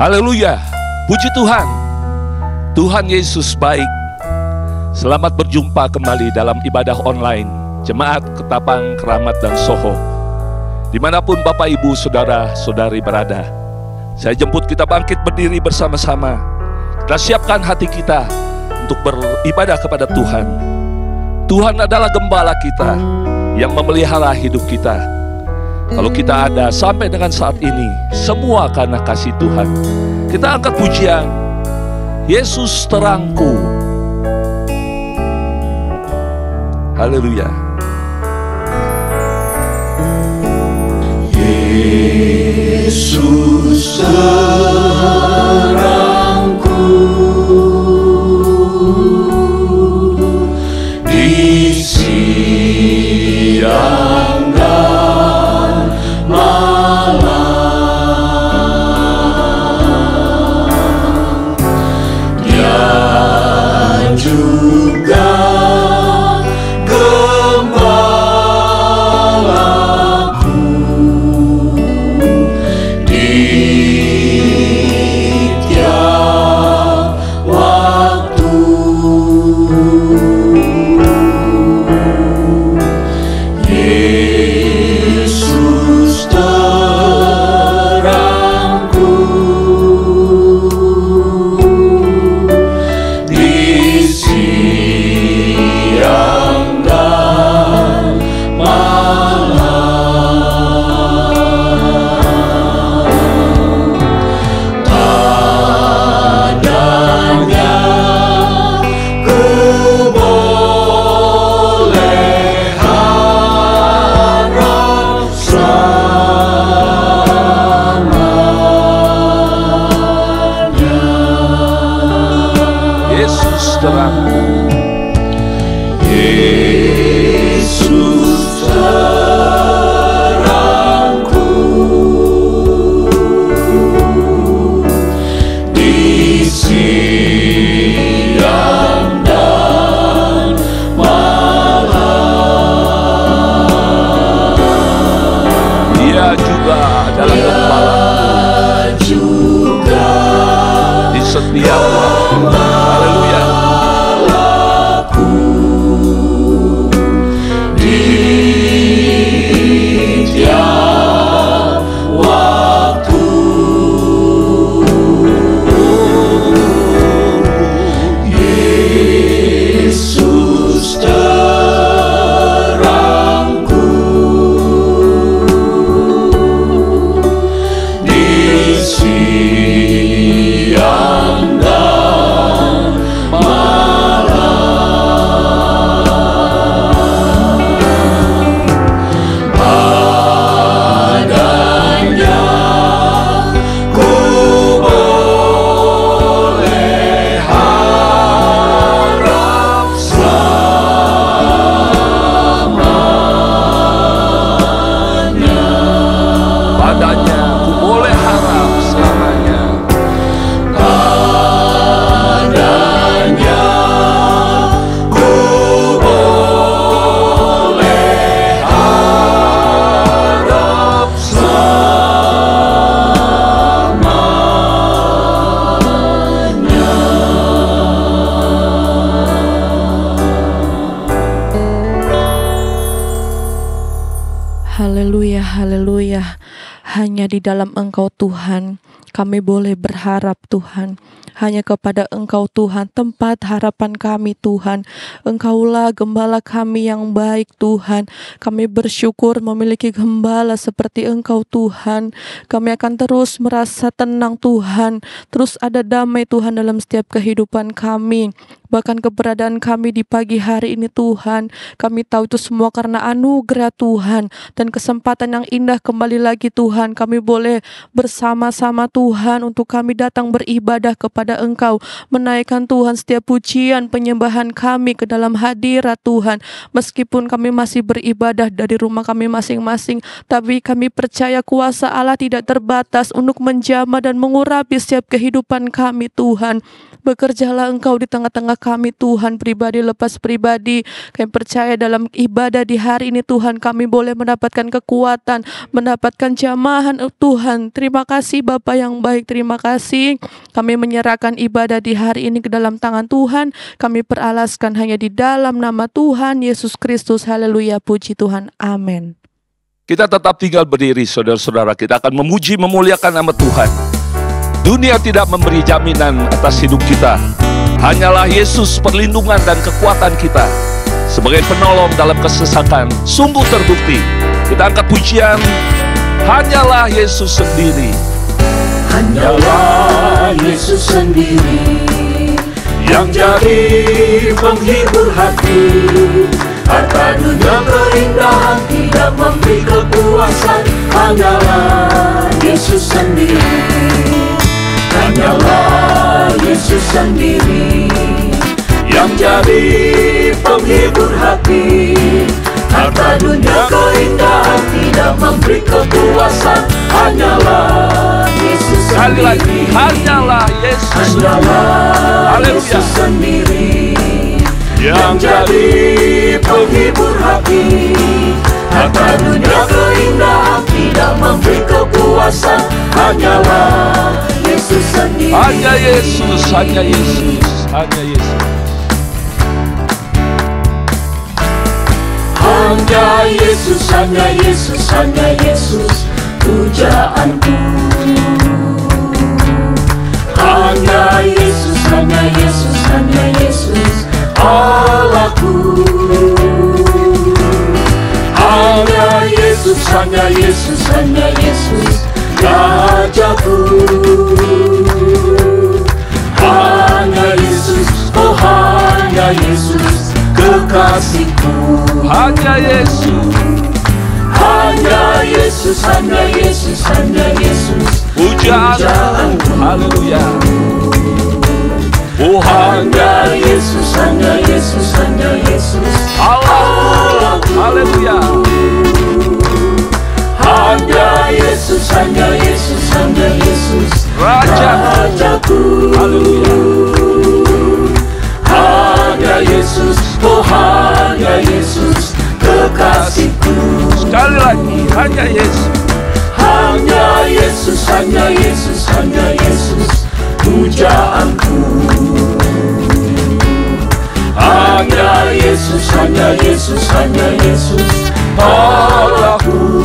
Haleluya, puji Tuhan. Tuhan Yesus baik. Selamat berjumpa kembali dalam ibadah online Jemaat Ketapang, Keramat dan Soho. Dimanapun Bapak Ibu Saudara Saudari berada, saya jemput kita bangkit berdiri bersama-sama. Kita siapkan hati kita untuk beribadah kepada Tuhan. Tuhan adalah gembala kita yang memelihara hidup kita. Kalau kita ada sampai dengan saat ini, semua karena kasih Tuhan. Kita angkat pujian, Yesus terangku. Haleluya. Yesus terangku, di siang dan malam, Dia juga gembalaku di tiap waktu. Yesus terangku, di siang dan malam, padanya ku boleh harap selamanya. Yesus terangku. Yesus terangku, di siang dan malam, Dia juga adalah gembala juga di setiap waktu. Haleluya. gembalaku di tiap waktu. Yesus terangku, di siang dan malam, padanya ku boleh harap selamanya. Padanya ku boleh harap selamanya. Padanya ku boleh harap selamanya. Haleluya, haleluya. Hanya di dalam Engkau Tuhan kami boleh berharap Tuhan. Hanya kepada Engkau Tuhan tempat harapan kami Tuhan. Engkaulah gembala kami yang baik Tuhan. Kami bersyukur memiliki gembala seperti Engkau Tuhan. Kami akan terus merasa tenang Tuhan. Terus ada damai Tuhan dalam setiap kehidupan kami. Bahkan keberadaan kami di pagi hari ini Tuhan, kami tahu itu semua karena anugerah Tuhan dan kesempatan yang indah kembali lagi Tuhan. Kami boleh bersama-sama Tuhan untuk kami datang beribadah kepada Engkau, menaikkan Tuhan setiap pujian penyembahan kami ke dalam hadirat Tuhan. Meskipun kami masih beribadah dari rumah kami masing-masing, tapi kami percaya kuasa Allah tidak terbatas untuk menjamah dan mengurapi setiap kehidupan kami Tuhan. Bekerjalah Engkau di tengah-tengah kami Tuhan, pribadi lepas pribadi. Kami percaya dalam ibadah di hari ini Tuhan, kami boleh mendapatkan kekuatan, mendapatkan jamahan Tuhan. Terima kasih Bapa yang baik, terima kasih. Kami menyerahkan ibadah di hari ini ke dalam tangan Tuhan. Kami peralaskan hanya di dalam nama Tuhan Yesus Kristus. Haleluya, puji Tuhan, amin. Kita tetap tinggal berdiri, saudara-saudara. Kita akan memuji, memuliakan nama Tuhan. Dunia tidak memberi jaminan atas hidup kita. Hanyalah Yesus perlindungan dan kekuatan kita. Sebagai penolong dalam kesesakan, sungguh terbukti. Kita angkat pujian, hanyalah Yesus sendiri. Hanyalah Yesus sendiri yang jadi penghibur hati. Harta dunia keindahan tidak memberi kepuasan. Hanyalah Yesus sendiri. Hanyalah Yesus sendiri yang jadi penghibur hati. Harta dunia keindahan tidak memberi kepuasan. Hanyalah Yesus Sekali lagi, sendiri. hanyalah Yesus sendiri. Hanyalah Haleluya. Yesus sendiri yang jadi penghibur hati. Harta dunia keindahan tidak memberi kepuasan. Hanyalah Yesus sendiri. Hanya Yesus, hanya Yesus, hanya Yesus. Hanya Yesus, hanya Yesus, hanya Yesus, pujaanku. Hanya Yesus, hanya Yesus, hanya Yesus, Allahku. Hanya Yesus, hanya Yesus, hanya Yesus, Rajaku. Hanya Yesus, oh hanya Yesus, kekasihku. Hanya Yesus, Hanya Yesus, hanya Yesus, hanya Yesus, pujaanku. Haleluya. Oh, hanya Yesus, hanya Yesus, hanya Yesus, Allah. Haleluya. hanya Yesus, hanya Yesus, hanya Yesus, Rajaku. Haleluya. Hanya Yesus, oh hanya Yesus, kekasihku. Sekali lagi, hanya Yesus. Hanya Yesus, hanya Yesus, hanya Yesus, pujaanku. Hanya Yesus, hanya Yesus, hanya Yesus, Allahku.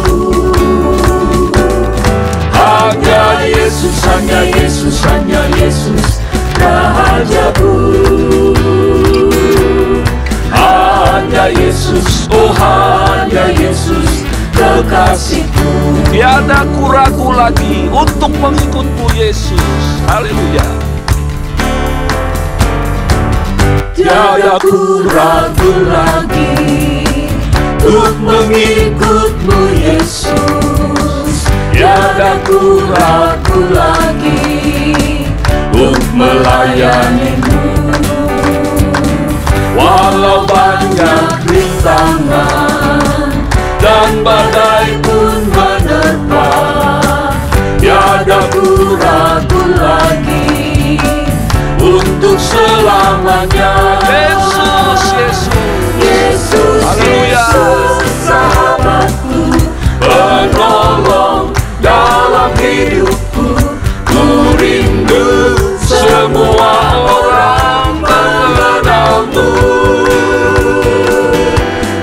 Hanya Yesus, hanya Yesus, hanya Yesus, Rajaku. Hanya Yesus, oh hanya Yesus, kekasihku. Tiada ku ragu lagi untuk mengikutmu Yesus. Haleluya. Tiada ku ragu lagi untuk mengikutmu Yesus. Tiada ku ragu lagi untuk melayanimu. Walau banyak rintangan dan badai pun menerpa, tiada ku ragu lagi untuk selamanya. Yesus, Yesus. Yesus, Haleluya. Yesus, sahabatku, penolong dalam hidupku. Ku rindu semua orang mengenalmu.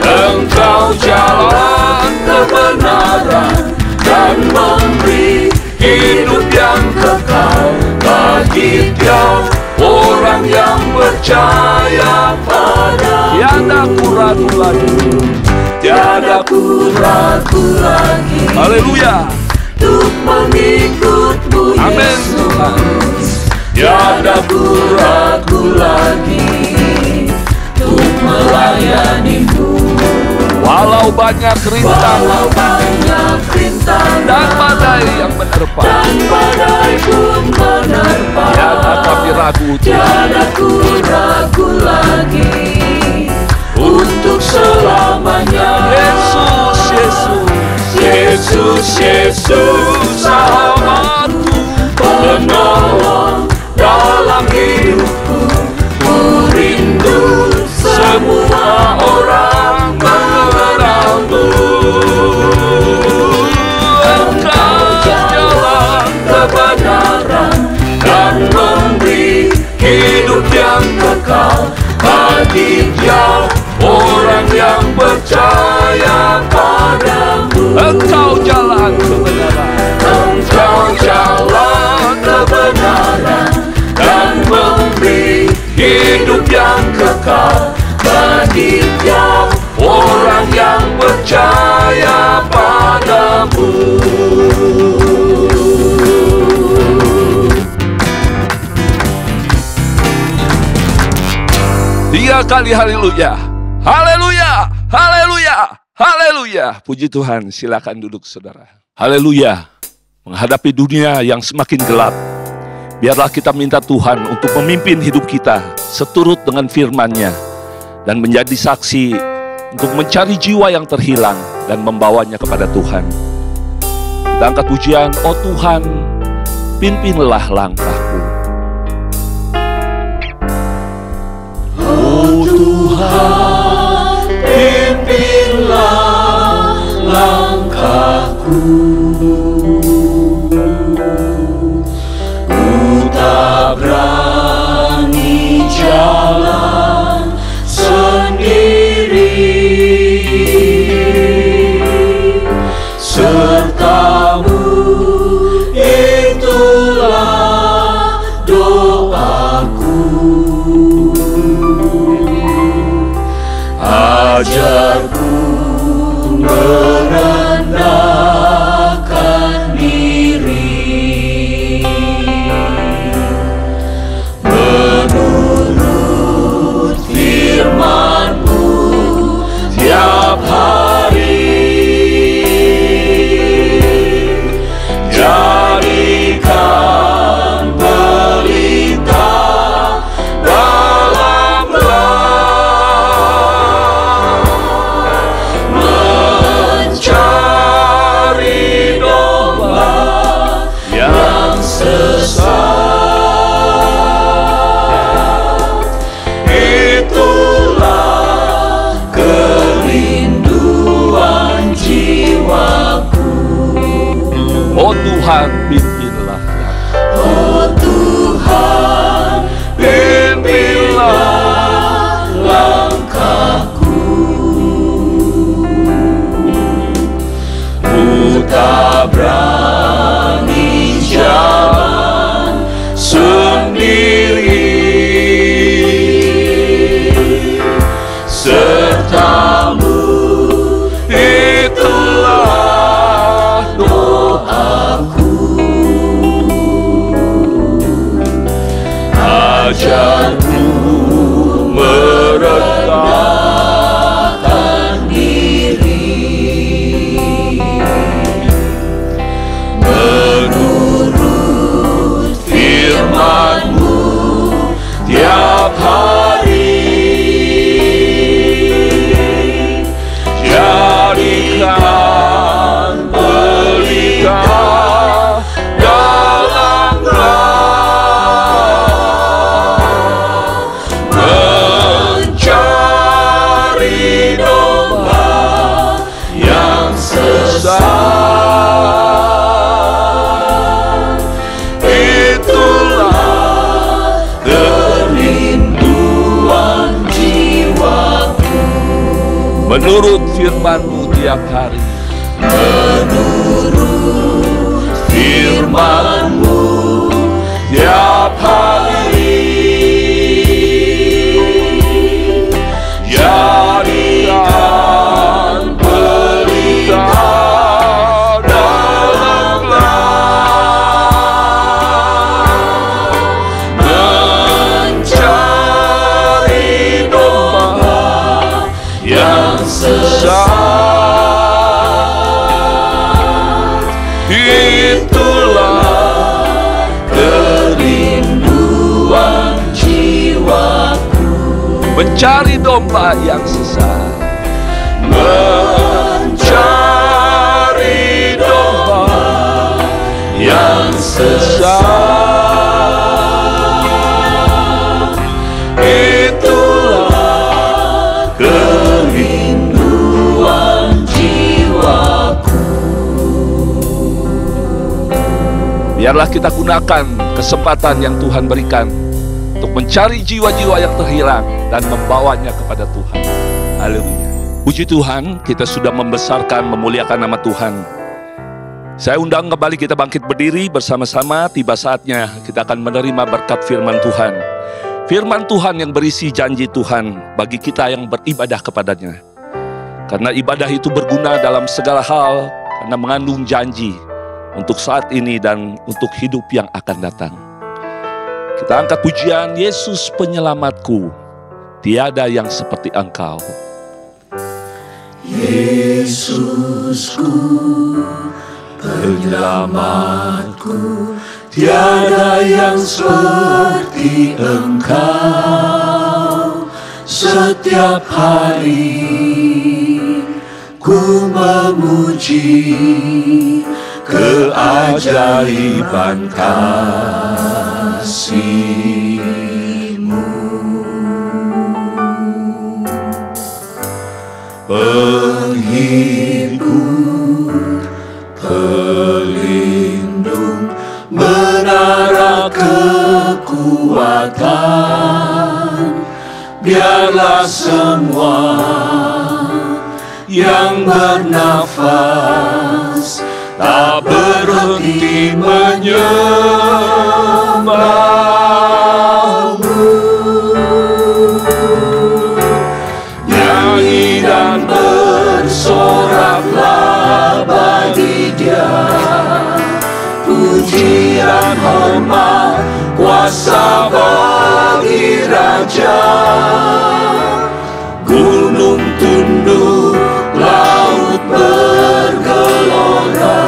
Engkau jalan kebenaran dan memberi hidup yang kekal bagi tiap orang yang percaya padamu. Tiada ku ragu lagi. Tiada ku ragu lagi Haleluya. untuk mengikutmu Amin, Tuhan. Yesus. Tiada ku ragu lagi untuk melayanimu. Walau banyak rintangan Walau banyak rintangan dan badai yang menerpa, dan badai pun menerpa, tiada kami ragu. tiada ku ragu lagi untuk selamanya. Yesus, Yesus. Yesus, Yesus, sahabatku, penolong dalam hidupku. Ku hidup yang kekal bagi tiap orang yang percaya padamu. Tiga kali haleluya, haleluya, haleluya, haleluya. Puji Tuhan, silakan duduk saudara. Haleluya. Menghadapi dunia yang semakin gelap, biarlah kita minta Tuhan untuk memimpin hidup kita seturut dengan firman-Nya dan menjadi saksi untuk mencari jiwa yang terhilang dan membawanya kepada Tuhan. Kita angkat pujian, oh Tuhan, pimpinlah langkahku. Oh Tuhan, pimpinlah langkahku. Ku tak berani jalan sendiri, serta-Mu itulah doaku. Ajarku merendahkan diri, menurut firman-Mu tiap hari. Jadikan pelita dalam mencari domba yang sesat. Itulah kerinduan jiwaku. Oh Tuhan, pimpinlah. Oh Tuhan, pimpinlah langkahku. Ku tak berani jalan sendiri, serta-Mu itulah doaku. Ajarku merendahkan diri, menurut firman-Mu tiap hari. Jadikan pelita dalam mencari domba yang sesat. Itulah kerinduan jiwaku. Menurut firman-Mu tiap hari. Menurut firman-Mu tiap hari. Jadikan pelita dalam mencari domba yang sesat. Itulah kerinduan jiwaku. Mencari domba yang sesat. Mencari domba yang sesat. Itulah kerinduan jiwaku. Biarlah kita gunakan kesempatan yang Tuhan berikan untuk mencari jiwa-jiwa yang terhilang dan membawanya kepada Tuhan. Haleluya. Puji Tuhan, kita sudah membesarkan, memuliakan nama Tuhan. Saya undang kembali kita bangkit berdiri bersama-sama. Tiba saatnya kita akan menerima berkat firman Tuhan. Firman Tuhan yang berisi janji Tuhan bagi kita yang beribadah kepadanya. Karena ibadah itu berguna dalam segala hal, karena mengandung janji untuk saat ini dan untuk hidup yang akan datang. Kita angkat pujian, Yesus penyelamatku, tiada yang seperti Engkau. Yesusku, penyelamatku, tiada yang seperti Engkau. Setiap hari ku memuji keajaiban kasih-Mu. Penghibur, pelindung, menara kekuatan, biarlah semua yang bernafas tak berhenti menyembah-Mu. Nyanyi dan bersoraklah bagi Dia, pujian, hormat, kuasa bagi Raja. Gunung tunduk, laut bergelora,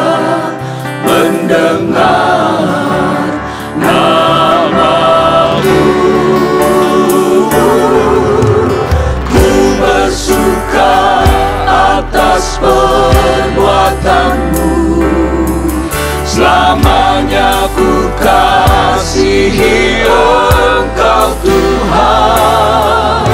mendengar nama-Mu. Ku bersuka atas perbuatan-Mu, selamanya ku kasihi Engkau Tuhan.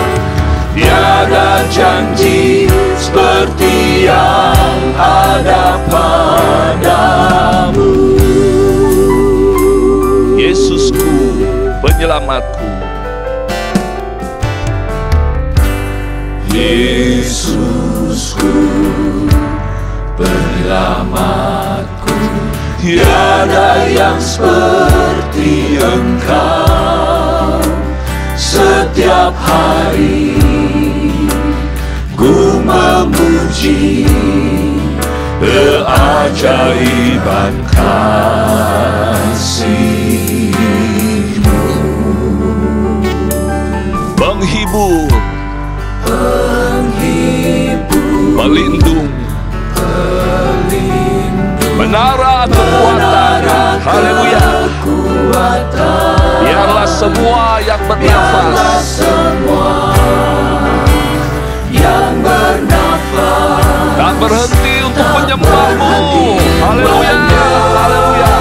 Tiada janji seperti yang ada padamu. Yesusku, penyelamatku. Yesusku, penyelamatku, tiada yang seperti Engkau. Setiap hari ku memuji keajaiban kasih-Mu. Penghibur, Penghibur, pelindung, menara kekuatan. Haleluya. Biarlah semua yang bernafas, tak berhenti untuk menyembah-Mu. Haleluya, haleluya.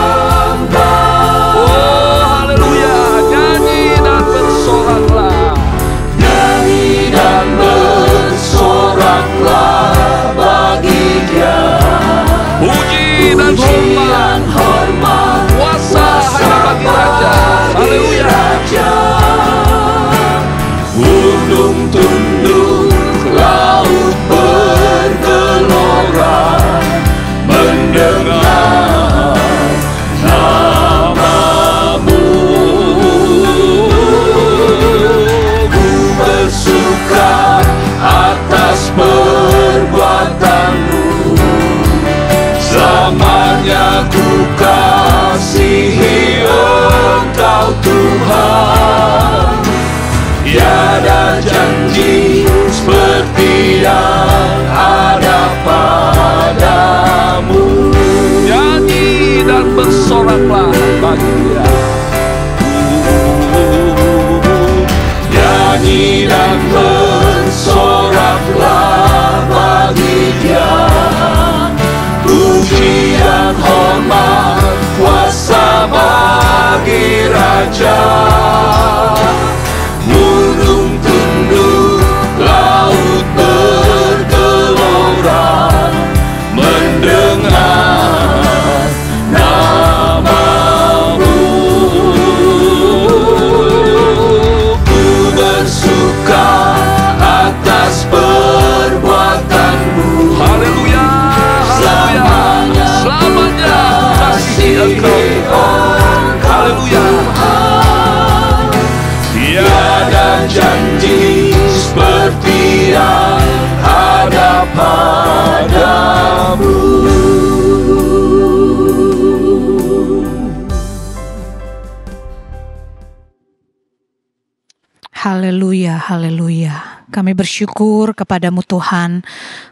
Oh, haleluya. Nyanyi dan bersoraklah. nyanyi dan bersoraklah bagi Dia. Puji dan hormat, kuasa hanya bagi Raja. Haleluya. Haleluya, haleluya. Kami bersyukur kepadamu Tuhan.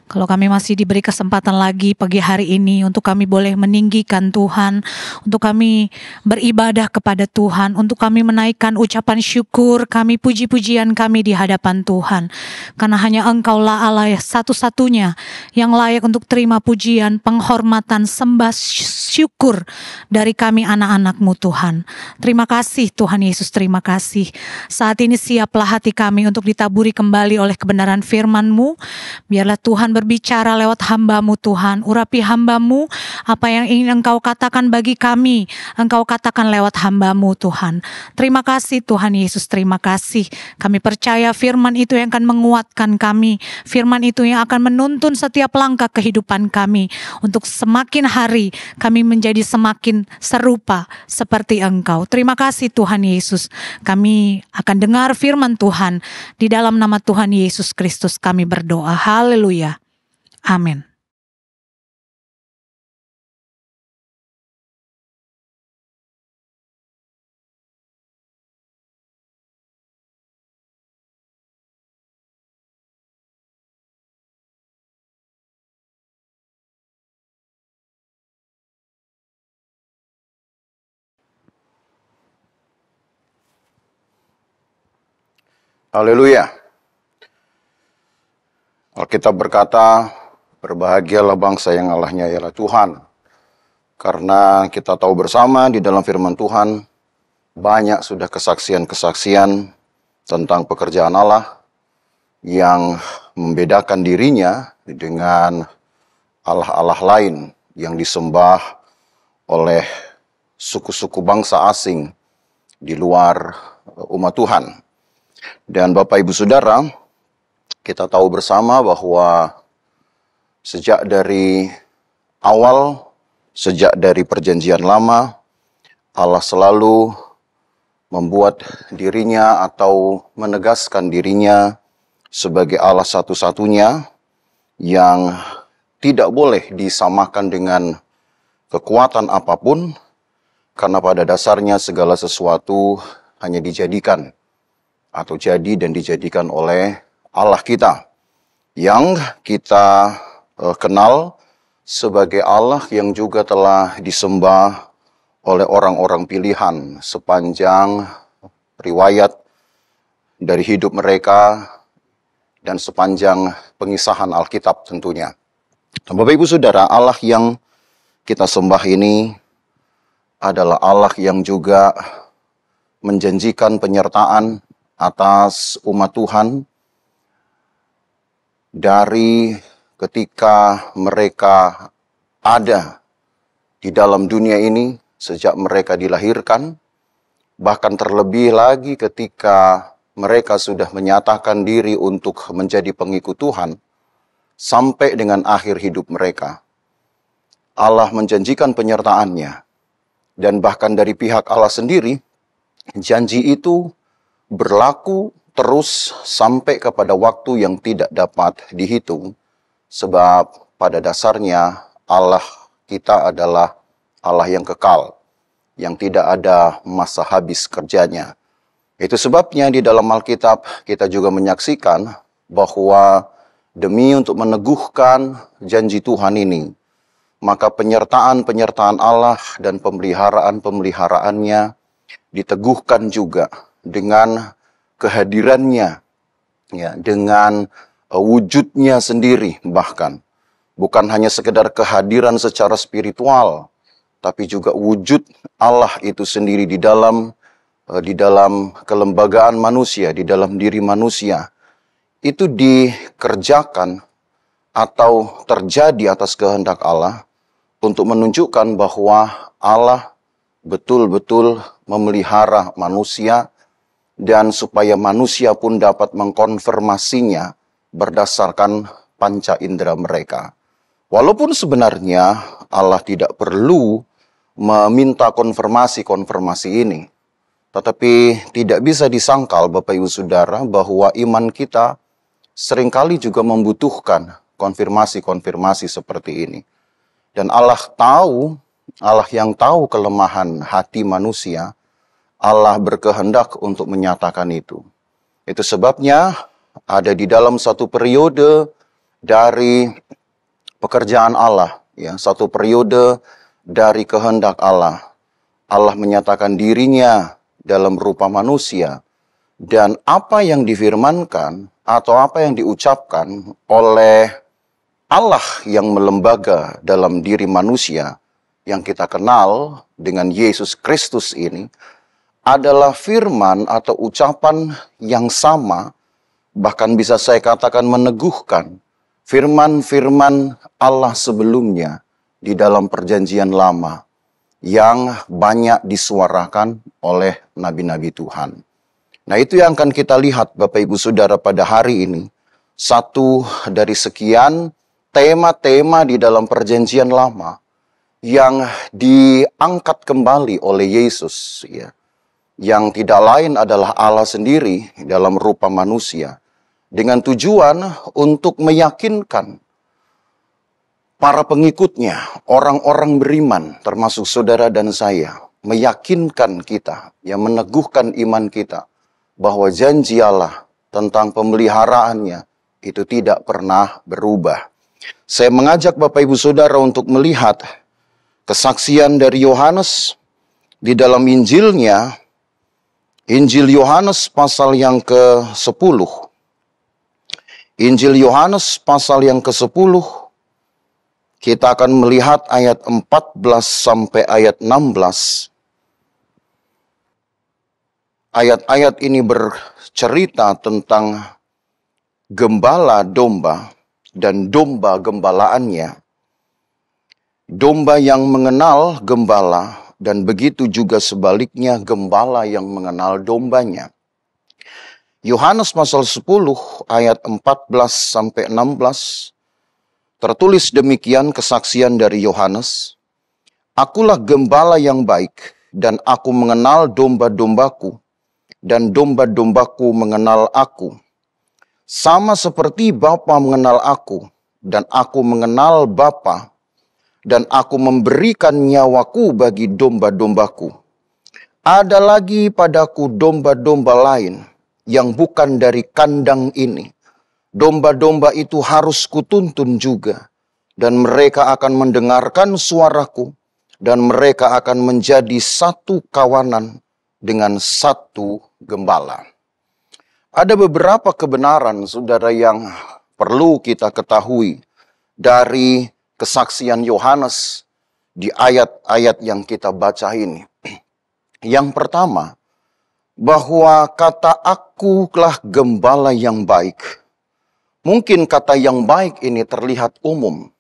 Kalau kami masih diberi kesempatan lagi pagi hari ini untuk kami boleh meninggikan Tuhan, untuk kami beribadah kepada Tuhan, untuk kami menaikkan ucapan syukur kami, puji-pujian kami di hadapan Tuhan. Karena hanya Engkaulah Allah satu-satunya yang layak untuk terima pujian, penghormatan, sembah, syukur dari kami anak-anak-Mu Tuhan. Terima kasih Tuhan Yesus, terima kasih. Saat ini siaplah hati kami untuk ditaburi kembali oleh kebenaran firman-Mu. Biarlah Tuhan berbicara lewat hamba-Mu Tuhan. Urapi hamba-Mu, apa yang ingin Engkau katakan bagi kami, Engkau katakan lewat hamba-Mu Tuhan. Terima kasih Tuhan Yesus, terima kasih. Kami percaya firman itu yang akan menguatkan kami. Firman itu yang akan menuntun setiap langkah kehidupan kami. Untuk semakin hari kami menjadi semakin serupa seperti Engkau. Terima kasih Tuhan Yesus. Kami akan dengar firman Tuhan. Di dalam nama Tuhan Yesus Kristus kami berdoa. Haleluya. Amin. Haleluya. Alkitab berkata, berbahagialah bangsa yang Allahnya ialah Tuhan. Karena kita tahu bersama di dalam firman Tuhan, banyak sudah kesaksian-kesaksian tentang pekerjaan Allah yang membedakan dirinya dengan Allah-Allah lain yang disembah oleh suku-suku bangsa asing di luar umat Tuhan. Dan Bapak Ibu Saudara, kita tahu bersama bahwa sejak dari awal, sejak dari perjanjian lama, Allah selalu membuat dirinya atau menegaskan dirinya sebagai Allah satu-satunya yang tidak boleh disamakan dengan kekuatan apapun, karena pada dasarnya segala sesuatu hanya dijadikan atau jadi dan dijadikan oleh Allah kita, yang kita kenal sebagai Allah yang juga telah disembah oleh orang-orang pilihan sepanjang riwayat dari hidup mereka dan sepanjang pengisahan Alkitab tentunya. Bapak Ibu Saudara, Allah yang kita sembah ini adalah Allah yang juga menjanjikan penyertaan atas umat Tuhan dari ketika mereka ada di dalam dunia ini, sejak mereka dilahirkan, bahkan terlebih lagi ketika mereka sudah menyatakan diri untuk menjadi pengikut Tuhan, sampai dengan akhir hidup mereka. Allah menjanjikan penyertaannya, dan bahkan dari pihak Allah sendiri, janji itu berlaku terus sampai kepada waktu yang tidak dapat dihitung, sebab pada dasarnya Allah kita adalah Allah yang kekal, yang tidak ada masa habis kerjanya. Itu sebabnya di dalam Alkitab kita juga menyaksikan bahwa demi untuk meneguhkan janji Tuhan ini, maka penyertaan-penyertaan Allah dan pemeliharaan-pemeliharaannya diteguhkan juga dengan kehadirannya, ya, dengan wujudnya sendiri bahkan. Bukan hanya sekedar kehadiran secara spiritual, tapi juga wujud Allah itu sendiri di dalam kelembagaan manusia, di dalam diri manusia. Itu dikerjakan atau terjadi atas kehendak Allah untuk menunjukkan bahwa Allah betul-betul memelihara manusia, dan supaya manusia pun dapat mengkonfirmasinya berdasarkan panca indera mereka. Walaupun sebenarnya Allah tidak perlu meminta konfirmasi ini, tetapi tidak bisa disangkal Bapak Ibu Saudara bahwa iman kita seringkali juga membutuhkan konfirmasi-konfirmasi seperti ini. Dan Allah yang tahu kelemahan hati manusia, Allah berkehendak untuk menyatakan itu. Itu sebabnya ada di dalam satu periode dari pekerjaan Allah, ya, satu periode dari kehendak Allah. Allah menyatakan dirinya dalam rupa manusia, dan apa yang difirmankan atau apa yang diucapkan oleh Allah yang melembaga dalam diri manusia yang kita kenal dengan Yesus Kristus ini adalah firman atau ucapan yang sama, bahkan bisa saya katakan meneguhkan firman-firman Allah sebelumnya di dalam perjanjian lama yang banyak disuarakan oleh nabi-nabi Tuhan. Nah, itu yang akan kita lihat Bapak Ibu Saudara pada hari ini. Satu dari sekian tema-tema di dalam perjanjian lama yang diangkat kembali oleh Yesus, ya, yang tidak lain adalah Allah sendiri dalam rupa manusia, dengan tujuan untuk meyakinkan para pengikutnya, orang-orang beriman, termasuk saudara dan saya, meyakinkan kita, yang meneguhkan iman kita, bahwa janji Allah tentang pemeliharaannya itu tidak pernah berubah. Saya mengajak Bapak Ibu Saudara untuk melihat kesaksian dari Yohanes di dalam Injilnya, Injil Yohanes pasal yang ke-10. Injil Yohanes pasal yang ke-10, kita akan melihat ayat 14 sampai ayat 16. Ayat-ayat ini bercerita tentang gembala domba dan domba gembalaannya. Domba yang mengenal gembala dan begitu juga sebaliknya gembala yang mengenal dombanya. Yohanes pasal 10 ayat 14 sampai 16 tertulis demikian kesaksian dari Yohanes. Akulah gembala yang baik, dan aku mengenal domba-dombaku, dan domba-dombaku mengenal aku. Sama seperti Bapa mengenal aku, dan aku mengenal Bapa, dan aku memberikan nyawaku bagi domba-dombaku. Ada lagi padaku domba-domba lain yang bukan dari kandang ini. Domba-domba itu harus kutuntun juga, dan mereka akan mendengarkan suaraku, dan mereka akan menjadi satu kawanan dengan satu gembala. Ada beberapa kebenaran, saudara, yang perlu kita ketahui dari kesaksian Yohanes di ayat-ayat yang kita baca ini. Yang pertama, bahwa kata akulah gembala yang baik. Mungkin kata yang baik ini terlihat umum,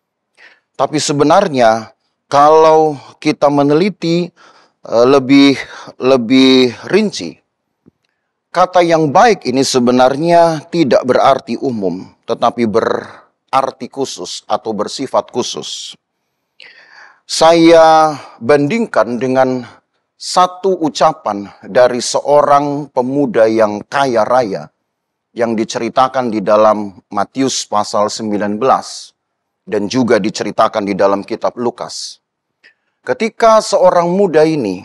tapi sebenarnya kalau kita meneliti lebih rinci, kata yang baik ini sebenarnya tidak berarti umum, tetapi berarti khusus atau bersifat khusus. Saya bandingkan dengan satu ucapan dari seorang pemuda yang kaya raya yang diceritakan di dalam Matius pasal 19 dan juga diceritakan di dalam kitab Lukas. Ketika seorang muda ini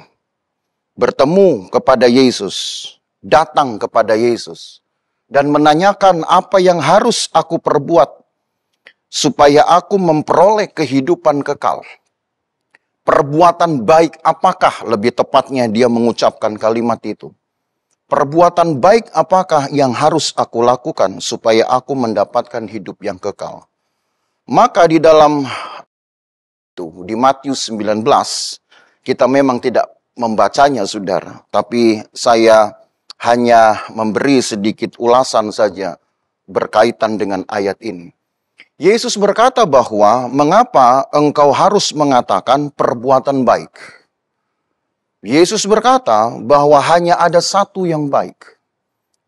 bertemu kepada Yesus, datang kepada Yesus dan menanyakan apa yang harus aku perbuat supaya aku memperoleh kehidupan kekal. Perbuatan baik apakah, lebih tepatnya dia mengucapkan kalimat itu. Perbuatan baik apakah yang harus aku lakukan supaya aku mendapatkan hidup yang kekal? Maka di dalam itu, di Matius 19, kita memang tidak membacanya, saudara. Tapi saya hanya memberi sedikit ulasan saja berkaitan dengan ayat ini. Yesus berkata bahwa mengapa engkau harus mengatakan perbuatan baik? Yesus berkata bahwa hanya ada satu yang baik,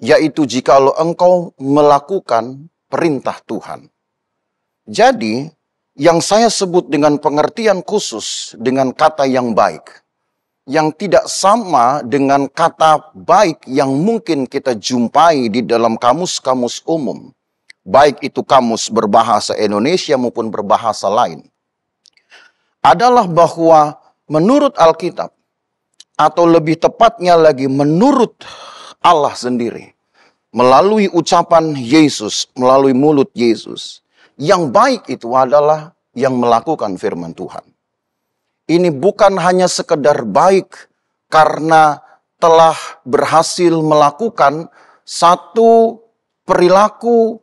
yaitu jikalau engkau melakukan perintah Tuhan. Jadi, yang saya sebut dengan pengertian khusus dengan kata yang baik, yang tidak sama dengan kata baik yang mungkin kita jumpai di dalam kamus-kamus umum, baik itu kamus berbahasa Indonesia maupun berbahasa lain, adalah bahwa menurut Alkitab, atau lebih tepatnya lagi menurut Allah sendiri, melalui ucapan Yesus, melalui mulut Yesus, yang baik itu adalah yang melakukan firman Tuhan. Ini bukan hanya sekedar baik karena telah berhasil melakukan satu perilaku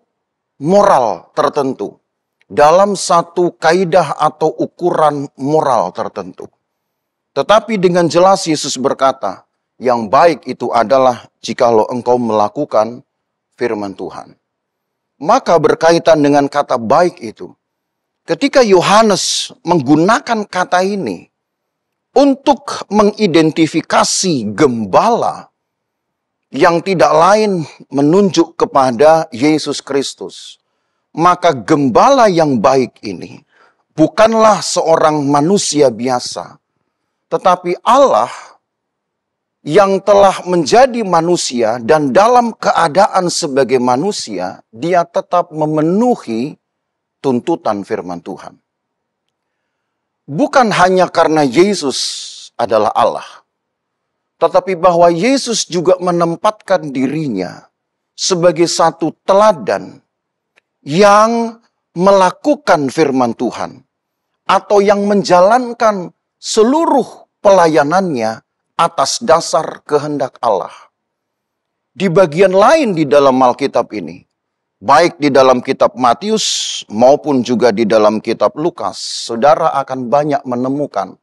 moral tertentu dalam satu kaidah atau ukuran moral tertentu. Tetapi dengan jelas Yesus berkata, yang baik itu adalah jikalau engkau melakukan firman Tuhan. Maka berkaitan dengan kata baik itu, ketika Yohanes menggunakan kata ini untuk mengidentifikasi gembala yang tidak lain menunjuk kepada Yesus Kristus, maka gembala yang baik ini bukanlah seorang manusia biasa, tetapi Allah yang telah menjadi manusia dan dalam keadaan sebagai manusia, dia tetap memenuhi tuntutan firman Tuhan. Bukan hanya karena Yesus adalah Allah, tetapi bahwa Yesus juga menempatkan dirinya sebagai satu teladan yang melakukan firman Tuhan atau yang menjalankan seluruh pelayanannya atas dasar kehendak Allah. Di bagian lain di dalam Alkitab ini, baik di dalam kitab Matius maupun juga di dalam kitab Lukas, saudara akan banyak menemukan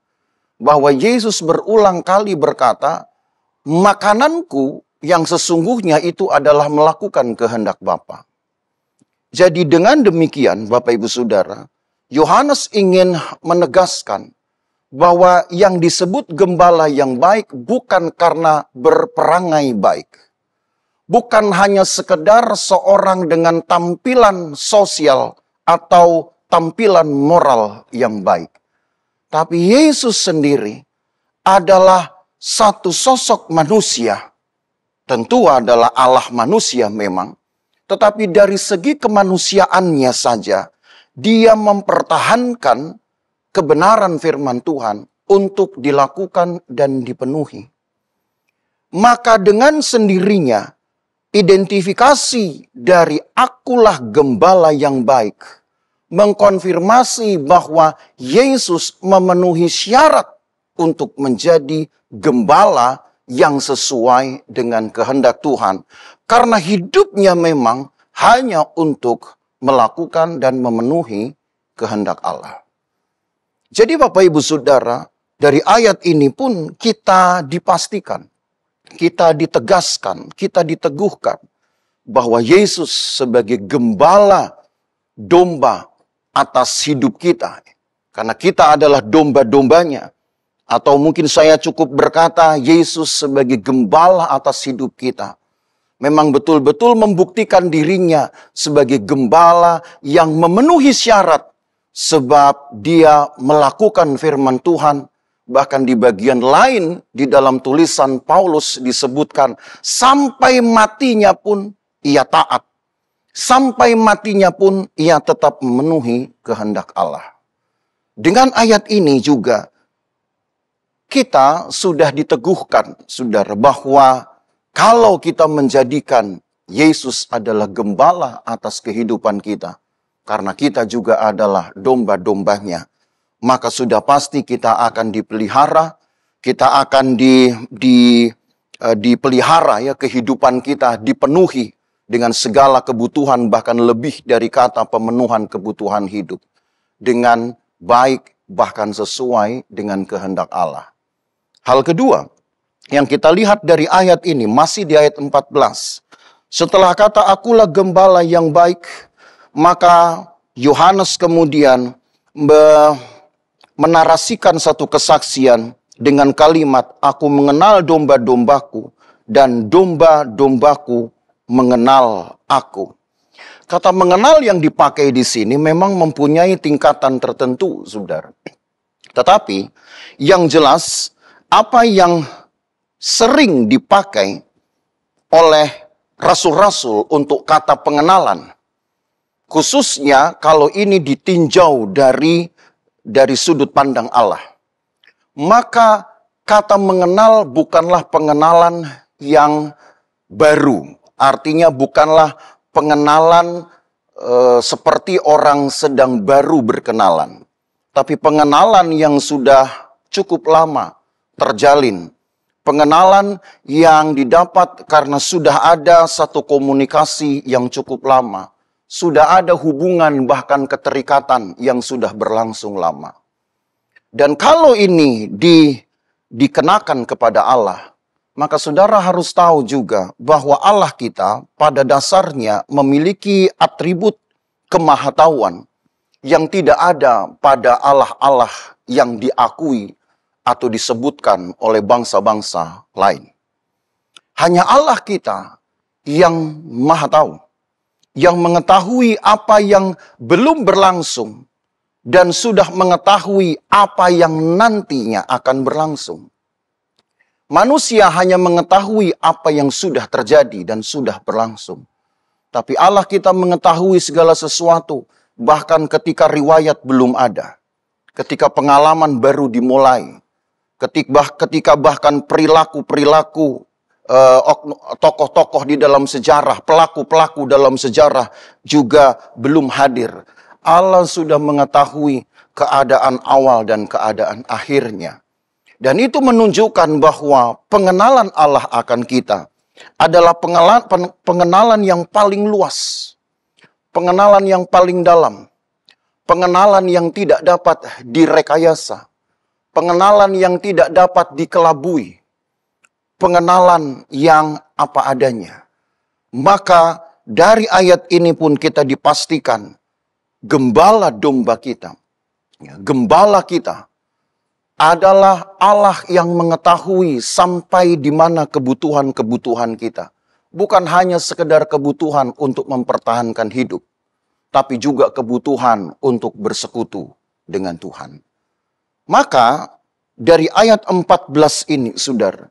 bahwa Yesus berulang kali berkata, makananku yang sesungguhnya itu adalah melakukan kehendak Bapa. Jadi dengan demikian, Bapak Ibu Saudara, Yohanes ingin menegaskan bahwa yang disebut gembala yang baik bukan karena berperangai baik. Bukan hanya sekedar seorang dengan tampilan sosial atau tampilan moral yang baik. Tapi Yesus sendiri adalah satu sosok manusia. Tentu adalah Allah manusia memang. Tetapi dari segi kemanusiaannya saja, dia mempertahankan kebenaran firman Tuhan untuk dilakukan dan dipenuhi. Maka dengan sendirinya, identifikasi dari akulah gembala yang baik mengkonfirmasi bahwa Yesus memenuhi syarat untuk menjadi gembala yang sesuai dengan kehendak Tuhan. Karena hidupnya memang hanya untuk melakukan dan memenuhi kehendak Allah. Jadi Bapak Ibu Saudara, dari ayat ini pun kita dipastikan, kita ditegaskan, kita diteguhkan bahwa Yesus sebagai gembala domba atas hidup kita. Karena kita adalah domba-dombanya. Atau mungkin saya cukup berkata Yesus sebagai gembala atas hidup kita. Memang betul-betul membuktikan dirinya sebagai gembala yang memenuhi syarat. Sebab dia melakukan firman Tuhan. Bahkan di bagian lain di dalam tulisan Paulus disebutkan sampai matinya pun ia taat. Sampai matinya pun ia tetap memenuhi kehendak Allah. Dengan ayat ini juga kita sudah diteguhkan, saudara, bahwa kalau kita menjadikan Yesus adalah gembala atas kehidupan kita, karena kita juga adalah domba-dombanya, maka sudah pasti kita akan dipelihara, kita akan dipelihara ya, kehidupan kita dipenuhi dengan segala kebutuhan, bahkan lebih dari kata pemenuhan kebutuhan hidup. Dengan baik, bahkan sesuai dengan kehendak Allah. Hal kedua, yang kita lihat dari ayat ini, masih di ayat 14. Setelah kata akulah gembala yang baik, maka Yohanes kemudian menarasikan satu kesaksian dengan kalimat, aku mengenal domba-dombaku dan domba-dombaku mengenal aku. Kata mengenal yang dipakai di sini memang mempunyai tingkatan tertentu, saudara. Tetapi yang jelas apa yang sering dipakai oleh rasul-rasul untuk kata pengenalan Khususnya kalau ini ditinjau dari sudut pandang Allah. Maka kata mengenal bukanlah pengenalan yang baru. Artinya bukanlah pengenalan seperti orang sedang baru berkenalan. Tapi pengenalan yang sudah cukup lama terjalin. Pengenalan yang didapat karena sudah ada satu komunikasi yang cukup lama. Sudah ada hubungan bahkan keterikatan yang sudah berlangsung lama. Dan kalau ini dikenakan kepada Allah, maka saudara harus tahu juga bahwa Allah kita pada dasarnya memiliki atribut kemahatauan yang tidak ada pada Allah-Allah yang diakui atau disebutkan oleh bangsa-bangsa lain. Hanya Allah kita yang maha tahu, yang mengetahui apa yang belum berlangsung dan sudah mengetahui apa yang nantinya akan berlangsung. Manusia hanya mengetahui apa yang sudah terjadi dan sudah berlangsung. Tapi Allah kita mengetahui segala sesuatu, bahkan ketika riwayat belum ada, ketika pengalaman baru dimulai, ketika bahkan perilaku-perilaku tokoh-tokoh di dalam sejarah, pelaku-pelaku dalam sejarah juga belum hadir. Allah sudah mengetahui keadaan awal dan keadaan akhirnya. Dan itu menunjukkan bahwa pengenalan Allah akan kita adalah pengenalan yang paling luas, pengenalan yang paling dalam, pengenalan yang tidak dapat direkayasa, pengenalan yang tidak dapat dikelabui, pengenalan yang apa adanya. Maka dari ayat ini pun kita dipastikan gembala domba kita, gembala kita adalah Allah yang mengetahui sampai di mana kebutuhan-kebutuhan kita. Bukan hanya sekedar kebutuhan untuk mempertahankan hidup, tapi juga kebutuhan untuk bersekutu dengan Tuhan. Maka dari ayat 14 ini, saudara,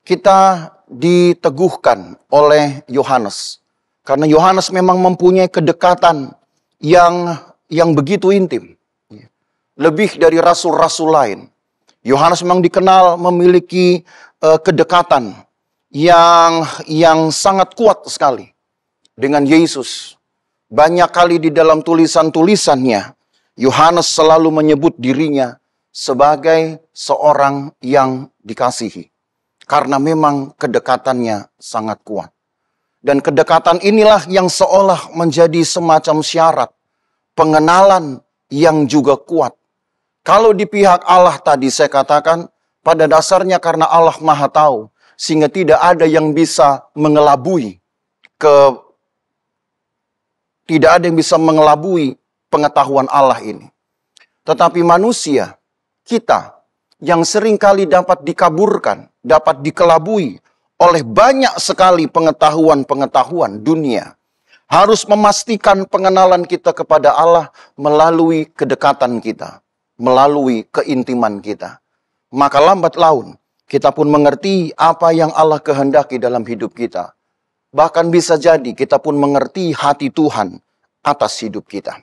kita diteguhkan oleh Yohanes. Karena Yohanes memang mempunyai kedekatan yang begitu intim. Lebih dari rasul-rasul lain. Yohanes memang dikenal memiliki kedekatan yang sangat kuat sekali dengan Yesus. Banyak kali di dalam tulisan-tulisannya, Yohanes selalu menyebut dirinya sebagai seorang yang dikasihi. Karena memang kedekatannya sangat kuat. Dan kedekatan inilah yang seolah menjadi semacam syarat pengenalan yang juga kuat. Kalau di pihak Allah tadi saya katakan, pada dasarnya karena Allah maha tahu, sehingga tidak ada yang bisa mengelabui pengetahuan Allah ini. Tetapi manusia, kita, yang seringkali dapat dikaburkan, dapat dikelabui oleh banyak sekali pengetahuan dunia. Harus memastikan pengenalan kita kepada Allah melalui kedekatan kita, melalui keintiman kita. Maka lambat laun, kita pun mengerti apa yang Allah kehendaki dalam hidup kita. Bahkan bisa jadi kita pun mengerti hati Tuhan atas hidup kita.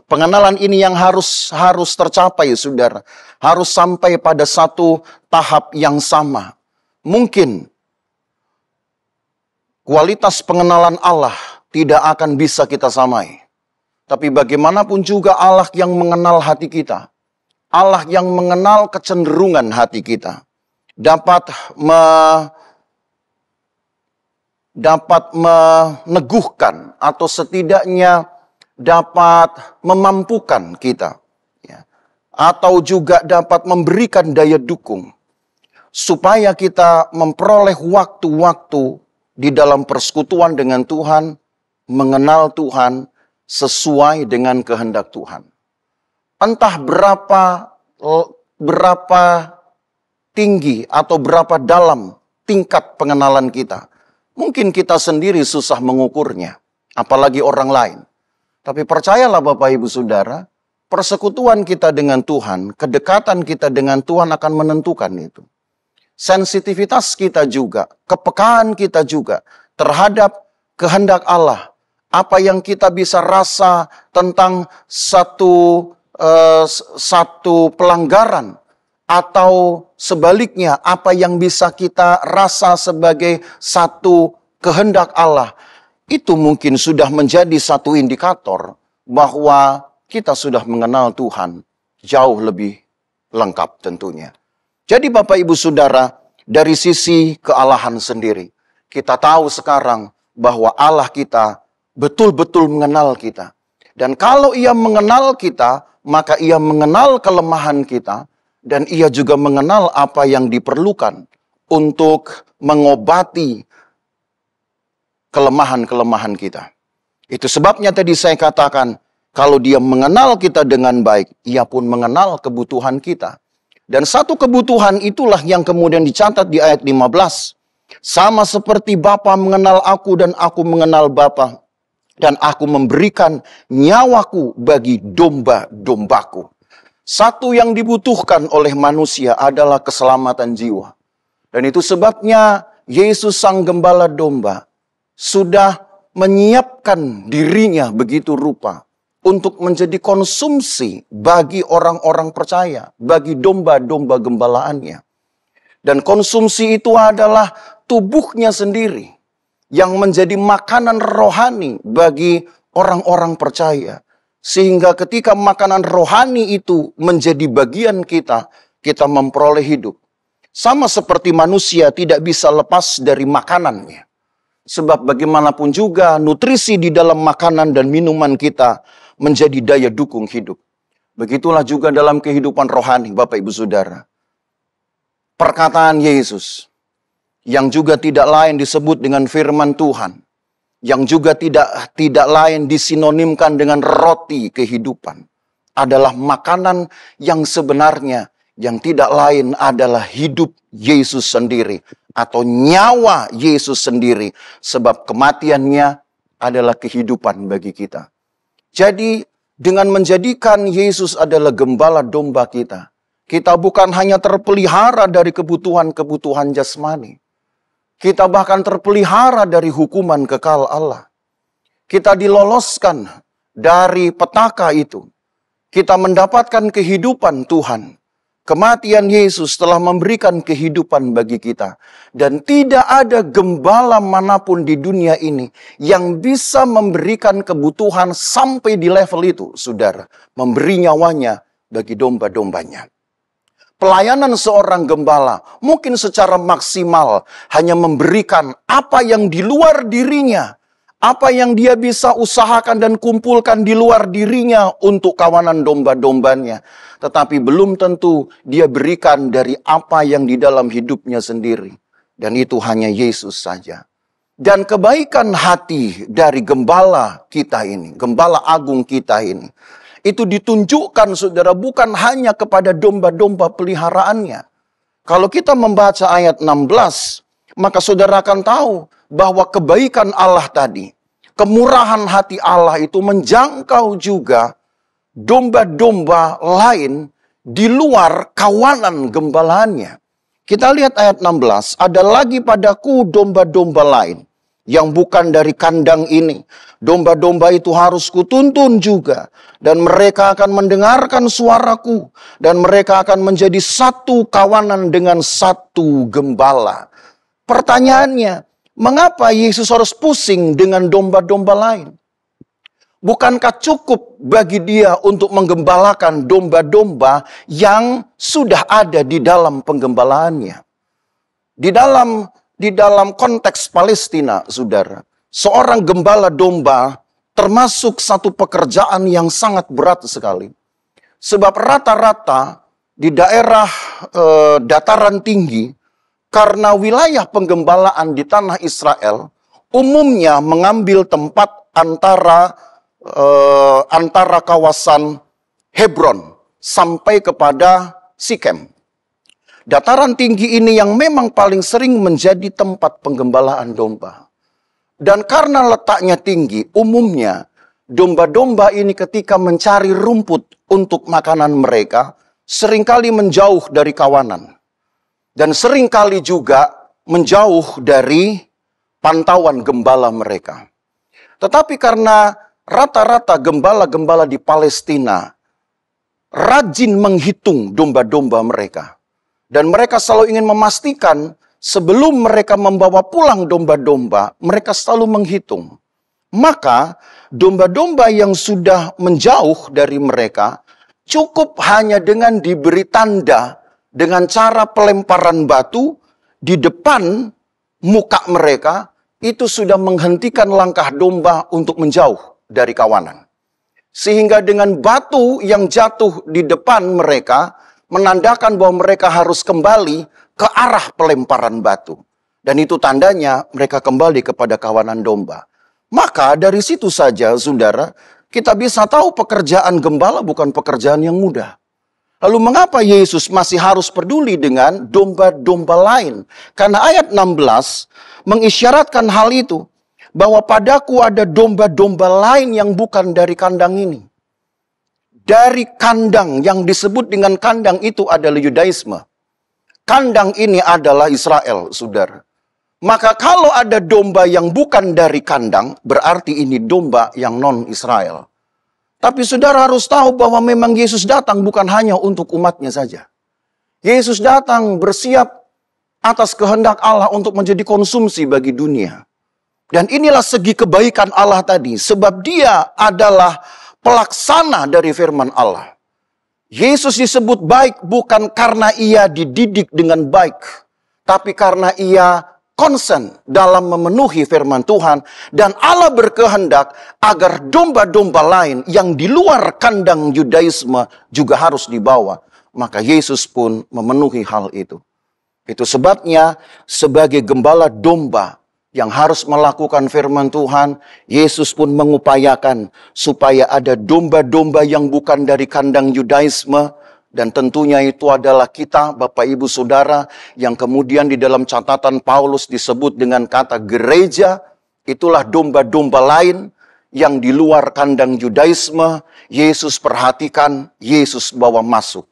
Pengenalan ini yang harus tercapai, saudara. Harus sampai pada satu tahap yang sama. Mungkin kualitas pengenalan Allah tidak akan bisa kita samai. Tapi bagaimanapun juga Allah yang mengenal hati kita. Allah yang mengenal kecenderungan hati kita. Dapat meneguhkan atau setidaknya dapat memampukan kita, ya, atau juga dapat memberikan daya dukung supaya kita memperoleh waktu-waktu di dalam persekutuan dengan Tuhan, mengenal Tuhan sesuai dengan kehendak Tuhan. Entah berapa tinggi atau berapa dalam tingkat pengenalan kita, mungkin kita sendiri susah mengukurnya, apalagi orang lain. Tapi percayalah Bapak Ibu Saudara, persekutuan kita dengan Tuhan, kedekatan kita dengan Tuhan akan menentukan itu. Sensitivitas kita juga, kepekaan kita juga terhadap kehendak Allah Apa yang kita bisa rasa tentang satu pelanggaran, atau sebaliknya apa yang bisa kita rasa sebagai satu kehendak Allah, itu mungkin sudah menjadi satu indikator bahwa kita sudah mengenal Tuhan jauh lebih lengkap tentunya. Jadi Bapak Ibu Saudara, dari sisi kealahan sendiri, kita tahu sekarang bahwa Allah kita betul-betul mengenal kita. Dan kalau Ia mengenal kita, maka Ia mengenal kelemahan kita, dan Ia juga mengenal apa yang diperlukan untuk mengobati kelemahan-kelemahan kita. Itu sebabnya tadi saya katakan, kalau Dia mengenal kita dengan baik, Ia pun mengenal kebutuhan kita. Dan satu kebutuhan itulah yang kemudian dicatat di ayat 15. Sama seperti Bapa mengenal aku dan aku mengenal Bapa, dan aku memberikan nyawaku bagi domba-dombaku. Satu yang dibutuhkan oleh manusia adalah keselamatan jiwa. Dan itu sebabnya Yesus Sang Gembala Domba sudah menyiapkan dirinya begitu rupa untuk menjadi konsumsi bagi orang-orang percaya, bagi domba-domba gembalaannya. Dan konsumsi itu adalah tubuhnya sendiri yang menjadi makanan rohani bagi orang-orang percaya. Sehingga ketika makanan rohani itu menjadi bagian kita, kita memperoleh hidup. Sama seperti manusia tidak bisa lepas dari makanannya. Sebab bagaimanapun juga nutrisi di dalam makanan dan minuman kita menjadi daya dukung hidup. Begitulah juga dalam kehidupan rohani, Bapak Ibu Saudara. Perkataan Yesus yang juga tidak lain disebut dengan firman Tuhan, yang juga tidak lain disinonimkan dengan roti kehidupan, adalah makanan yang sebenarnya, yang tidak lain adalah hidup Yesus sendiri atau nyawa Yesus sendiri, sebab kematiannya adalah kehidupan bagi kita. Jadi dengan menjadikan Yesus adalah gembala domba kita, kita bukan hanya terpelihara dari kebutuhan-kebutuhan jasmani. Kita bahkan terpelihara dari hukuman kekal Allah. Kita diloloskan dari petaka itu. Kita mendapatkan kehidupan Tuhan. Kematian Yesus telah memberikan kehidupan bagi kita. Dan tidak ada gembala manapun di dunia ini yang bisa memberikan kebutuhan sampai di level itu, saudara. Memberi nyawanya bagi domba-dombanya. Pelayanan seorang gembala mungkin secara maksimal hanya memberikan apa yang di luar dirinya. Apa yang dia bisa usahakan dan kumpulkan di luar dirinya untuk kawanan domba-dombanya. Tetapi belum tentu dia berikan dari apa yang di dalam hidupnya sendiri. Dan itu hanya Yesus saja. Dan kebaikan hati dari gembala kita ini, gembala agung kita ini, itu ditunjukkan, saudara, bukan hanya kepada domba-domba peliharaannya. Kalau kita membaca ayat 16, maka saudara akan tahu bahwa kebaikan Allah tadi, kemurahan hati Allah itu menjangkau juga domba-domba lain di luar kawanan gembalaannya. Kita lihat ayat 16, ada lagi padaku domba-domba lain yang bukan dari kandang ini. Domba-domba itu harus kutuntun juga. Dan mereka akan mendengarkan suaraku. Dan mereka akan menjadi satu kawanan dengan satu gembala. Pertanyaannya, mengapa Yesus harus pusing dengan domba-domba lain? Bukankah cukup bagi dia untuk menggembalakan domba-domba yang sudah ada di dalam penggembalaannya? Di dalam konteks Palestina, saudara, seorang gembala domba termasuk satu pekerjaan yang sangat berat sekali. Sebab rata-rata di daerah dataran tinggi, karena wilayah penggembalaan di tanah Israel, umumnya mengambil tempat antara kawasan Hebron sampai kepada Sikem. Dataran tinggi ini yang memang paling sering menjadi tempat penggembalaan domba. Dan karena letaknya tinggi, umumnya domba-domba ini ketika mencari rumput untuk makanan mereka, seringkali menjauh dari kawanan. Dan seringkali juga menjauh dari pantauan gembala mereka. Tetapi karena rata-rata gembala-gembala di Palestina rajin menghitung domba-domba mereka. Dan mereka selalu ingin memastikan sebelum mereka membawa pulang domba-domba, mereka selalu menghitung. Maka domba-domba yang sudah menjauh dari mereka cukup hanya dengan diberi tanda dengan cara pelemparan batu di depan muka mereka, itu sudah menghentikan langkah domba untuk menjauh dari kawanan. Sehingga dengan batu yang jatuh di depan mereka, menandakan bahwa mereka harus kembali ke arah pelemparan batu. Dan itu tandanya mereka kembali kepada kawanan domba. Maka dari situ saja, saudara, kita bisa tahu pekerjaan gembala bukan pekerjaan yang mudah. Lalu mengapa Yesus masih harus peduli dengan domba-domba lain? Karena ayat 16 mengisyaratkan hal itu. Bahwa padaku ada domba-domba lain yang bukan dari kandang ini. Dari kandang yang disebut dengan kandang itu adalah Yudaisme. Kandang ini adalah Israel, saudara. Maka kalau ada domba yang bukan dari kandang, berarti ini domba yang non-Israel. Tapi saudara harus tahu bahwa memang Yesus datang bukan hanya untuk umatnya saja. Yesus datang bersiap atas kehendak Allah untuk menjadi konsumsi bagi dunia. Dan inilah segi kebaikan Allah tadi. Sebab dia adalah pelaksana dari firman Allah. Yesus disebut baik bukan karena ia dididik dengan baik. Tapi karena ia konsen dalam memenuhi firman Tuhan. Dan Allah berkehendak agar domba-domba lain yang di luar kandang Yudaisme juga harus dibawa. Maka Yesus pun memenuhi hal itu. Itu sebabnya sebagai gembala domba yang harus melakukan firman Tuhan, Yesus pun mengupayakan supaya ada domba-domba yang bukan dari kandang Yudaisme. Dan tentunya itu adalah kita, Bapak Ibu Saudara, yang kemudian di dalam catatan Paulus disebut dengan kata gereja. Itulah domba-domba lain yang di luar kandang Yudaisme. Yesus perhatikan, Yesus bawa masuk.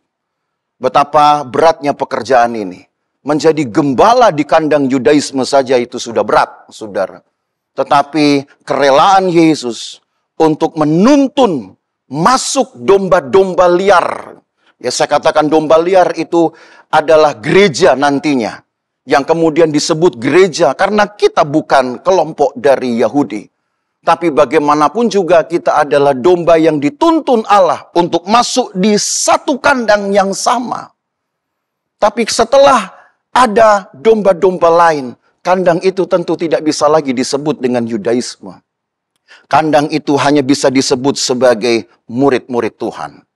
Betapa beratnya pekerjaan ini. Menjadi gembala di kandang Yudaisme saja itu sudah berat, saudara. Tetapi kerelaan Yesus untuk menuntun masuk domba-domba liar. Ya, saya katakan domba liar itu adalah gereja nantinya. Yang kemudian disebut gereja karena kita bukan kelompok dari Yahudi. Tapi bagaimanapun juga kita adalah domba yang dituntun Allah untuk masuk di satu kandang yang sama. Tapi setelah ada domba-domba lain, kandang itu tentu tidak bisa lagi disebut dengan Yudaisme. Kandang itu hanya bisa disebut sebagai murid-murid Tuhan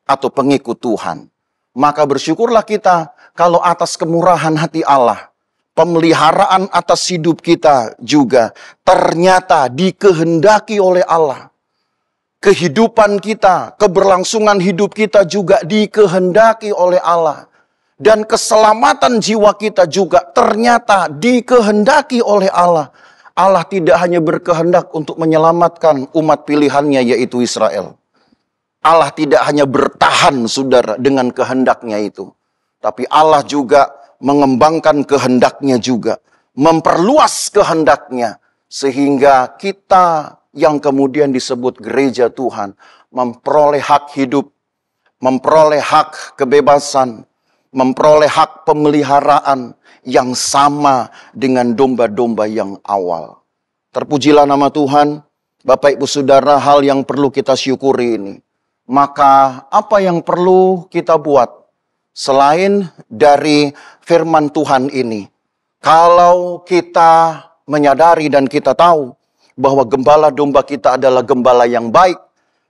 atau pengikut Tuhan. Maka bersyukurlah kita kalau atas kemurahan hati Allah, pemeliharaan atas hidup kita juga ternyata dikehendaki oleh Allah. Kehidupan kita, keberlangsungan hidup kita juga dikehendaki oleh Allah. Dan keselamatan jiwa kita juga ternyata dikehendaki oleh Allah. Allah tidak hanya berkehendak untuk menyelamatkan umat pilihannya yaitu Israel. Allah tidak hanya bertahan, saudara, dengan kehendaknya itu. Tapi Allah juga mengembangkan kehendaknya juga. Memperluas kehendaknya. Sehingga kita yang kemudian disebut gereja Tuhan. Memperoleh hak hidup. Memperoleh hak kebebasan. Memperoleh hak pemeliharaan yang sama dengan domba-domba yang awal. Terpujilah nama Tuhan. Bapak Ibu Saudara, hal yang perlu kita syukuri ini. Maka apa yang perlu kita buat selain dari firman Tuhan ini? Kalau kita menyadari dan kita tahu bahwa gembala domba kita adalah gembala yang baik.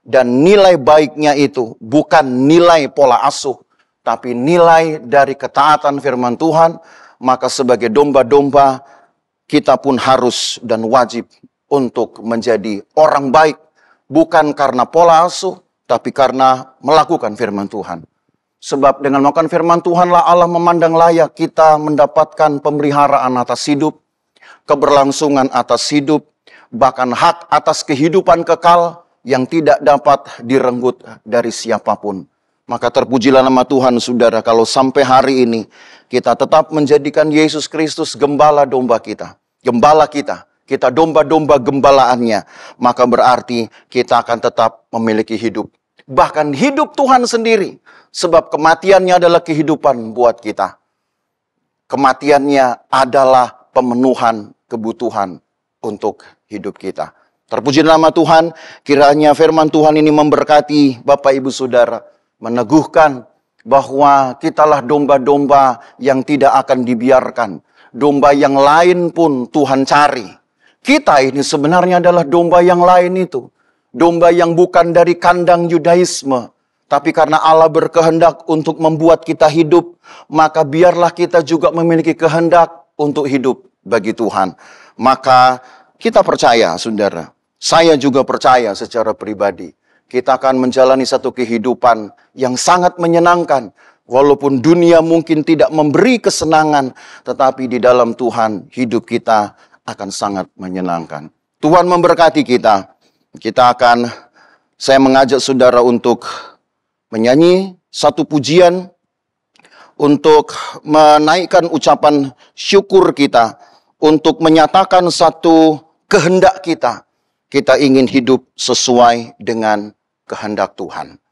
Dan nilai baiknya itu bukan nilai pola asuh. Tapi nilai dari ketaatan firman Tuhan, maka sebagai domba-domba kita pun harus dan wajib untuk menjadi orang baik. Bukan karena pola asuh, tapi karena melakukan firman Tuhan. Sebab dengan melakukan firman Tuhanlah Allah memandang layak kita mendapatkan pemeliharaan atas hidup, keberlangsungan atas hidup, bahkan hak atas kehidupan kekal yang tidak dapat direnggut dari siapapun. Maka terpujilah nama Tuhan, saudara, kalau sampai hari ini kita tetap menjadikan Yesus Kristus gembala domba kita. Gembala kita kita domba-domba gembalaannya, maka berarti kita akan tetap memiliki hidup. Bahkan hidup Tuhan sendiri, sebab kematiannya adalah kehidupan buat kita. Kematiannya adalah pemenuhan kebutuhan untuk hidup kita. Terpuji nama Tuhan, kiranya firman Tuhan ini memberkati Bapak Ibu Saudara, meneguhkan bahwa kitalah domba-domba yang tidak akan dibiarkan. Domba yang lain pun Tuhan cari. Kita ini sebenarnya adalah domba yang lain itu. Domba yang bukan dari kandang Yudaisme. Tapi karena Allah berkehendak untuk membuat kita hidup, maka biarlah kita juga memiliki kehendak untuk hidup bagi Tuhan. Maka kita percaya, saudara. Saya juga percaya secara pribadi. Kita akan menjalani satu kehidupan yang sangat menyenangkan. Walaupun dunia mungkin tidak memberi kesenangan, tetapi di dalam Tuhan hidup kita akan sangat menyenangkan. Tuhan memberkati kita. Saya mengajak saudara untuk menyanyi satu pujian untuk menaikkan ucapan syukur kita, untuk menyatakan satu kehendak kita. Kita ingin hidup sesuai dengan kehendak Tuhan.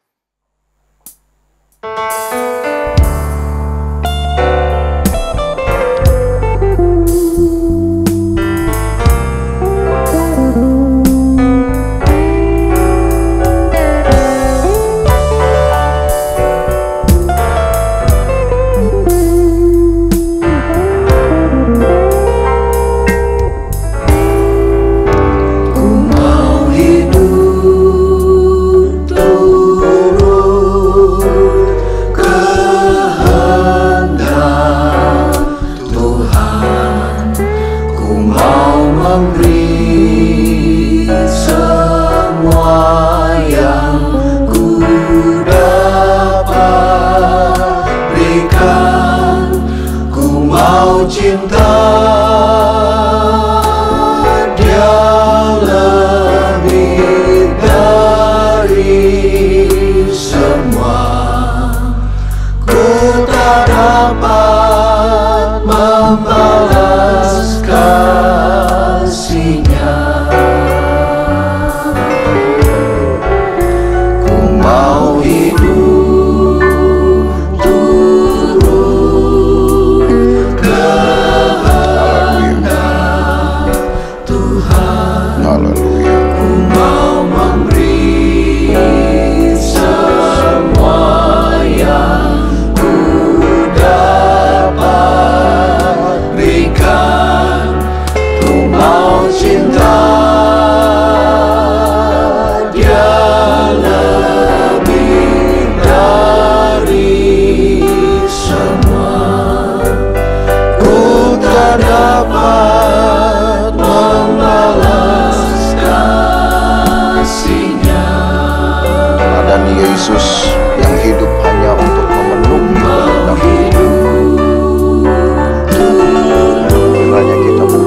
Yesus yang hidup hanya untuk memenuhi kehendak Tuhan. Kiranya kita mau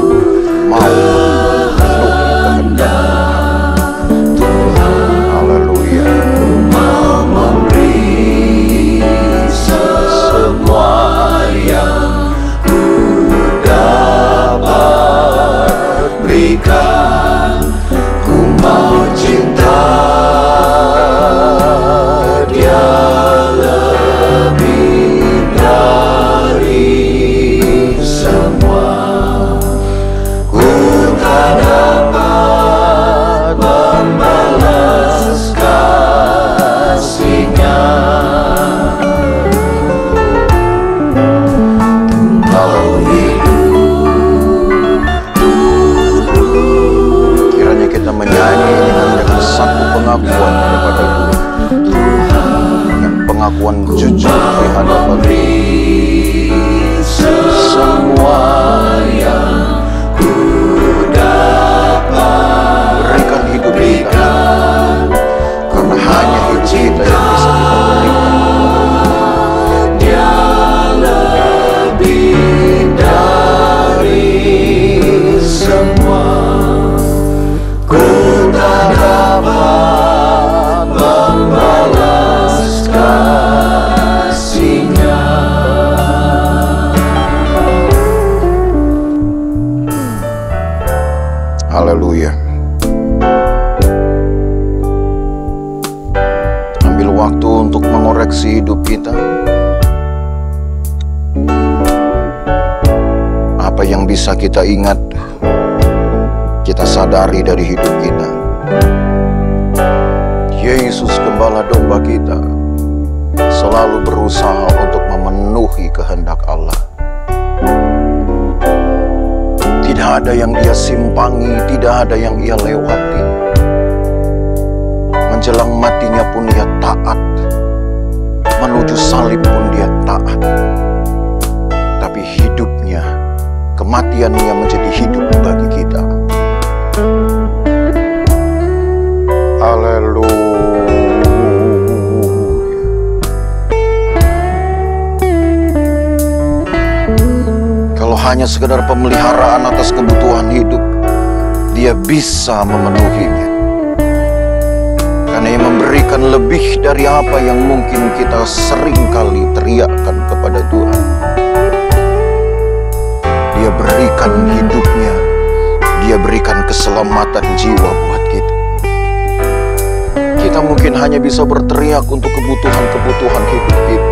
memenuhi kehendak Tuhan. Haleluya. Mau memberi semua yang ku dapat berikan. Ku mau cinta pengakuan kepada Tuhan, yang pengakuan jujur di hadapan semua yang ku dapat berikan hidup kita, karena hanya hidup kita yang bisa kita berikan. Dia lebih dari semua. Ku tak dapat membalas kasih-Nya. untuk mengoreksi hidup kita. Apa yang bisa kita ingat, kita sadari dari hidup kita. Yesus Gembala Domba kita selalu berusaha untuk memenuhi kehendak Allah. Tidak ada yang Dia simpangi, tidak ada yang Ia lewati. Menjelang matinya pun Dia taat, menuju salib pun Dia taat. Tapi hidupnya, kematiannya menjadi hidup bagi kita. Haleluya. Kalau hanya sekedar pemeliharaan atas kebutuhan hidup, Dia bisa memenuhinya. Karena Ia memberikan lebih dari apa yang mungkin kita seringkali teriakkan kepada Tuhan. Dia berikan hidupnya, Dia berikan keselamatan jiwa buat kita. Kita mungkin hanya bisa berteriak untuk kebutuhan-kebutuhan hidup kita,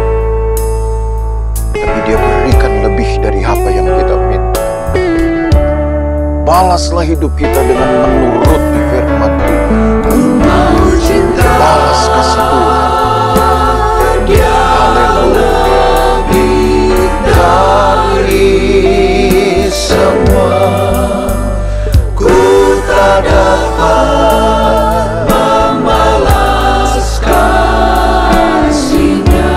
tapi Dia berikan lebih dari apa yang kita minta. Balaslah hidup kita dengan menuruti firman Tuhan. Balas kasih Tuhan. Haleluya. Dari semua ku tak dapat membalas kasih-Nya.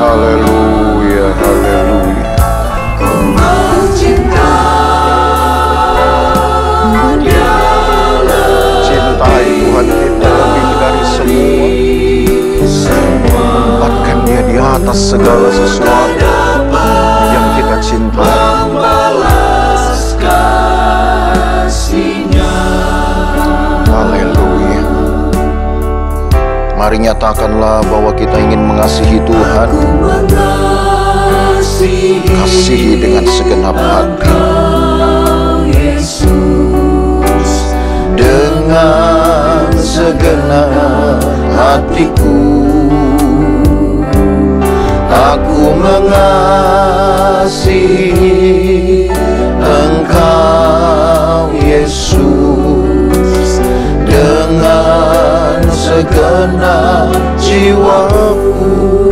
Haleluya, haleluya. Ku mencintai Dia, cintai Tuhan kita lebih dari semua. Tempatkan Dia di atas segala sesuatu yang kita cintai. Haleluya. Mari nyatakanlah bahwa kita ingin mengasihi Tuhan. Kasihi dengan segenap hati. Dengan segenap hatiku aku mengasihi Engkau Yesus. Dengan segenap jiwaku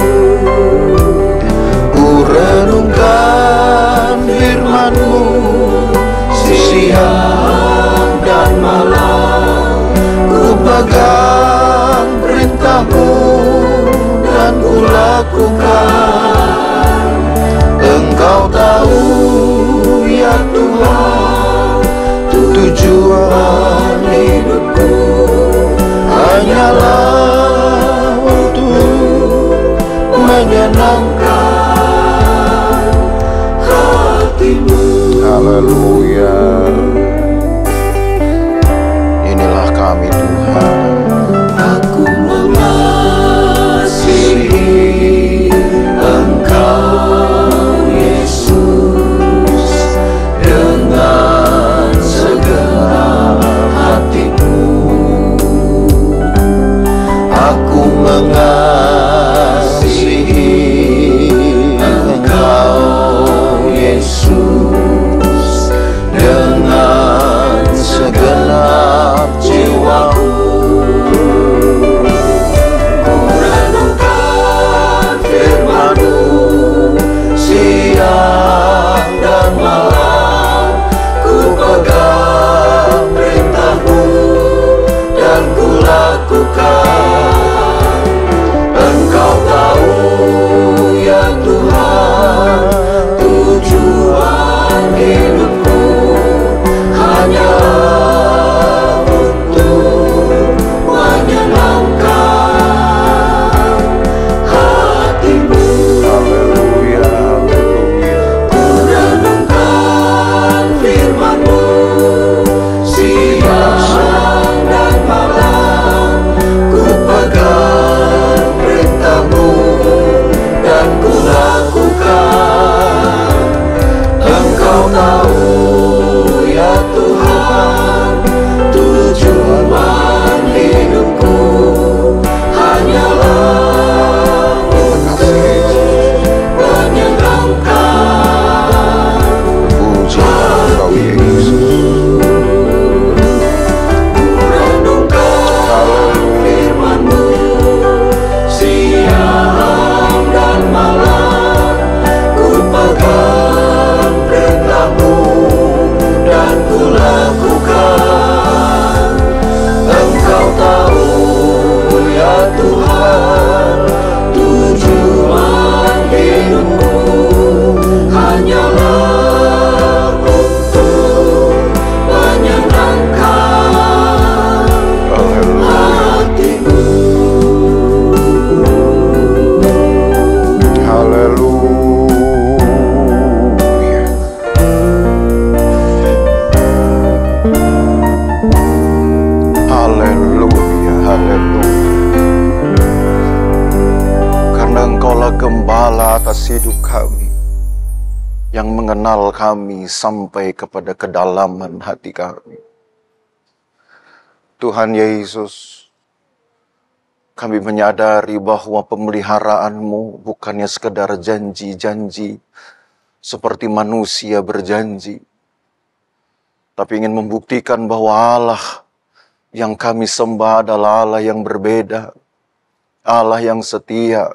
ku renungkan firman-Mu siang dan malam. Ku pegang perintah-Mu dan ku lakukan. Engkau tahu ya Tuhan, tujuan hidupku hanyalah untuk menyenangkan hati-Mu. Haleluya. Inilah kami Tuhan. Gembala atas hidup kami, yang mengenal kami sampai kepada kedalaman hati kami. Tuhan Yesus, kami menyadari bahwa pemeliharaan-Mu bukannya sekedar janji-janji seperti manusia berjanji, tapi ingin membuktikan bahwa Allah yang kami sembah adalah Allah yang berbeda, Allah yang setia,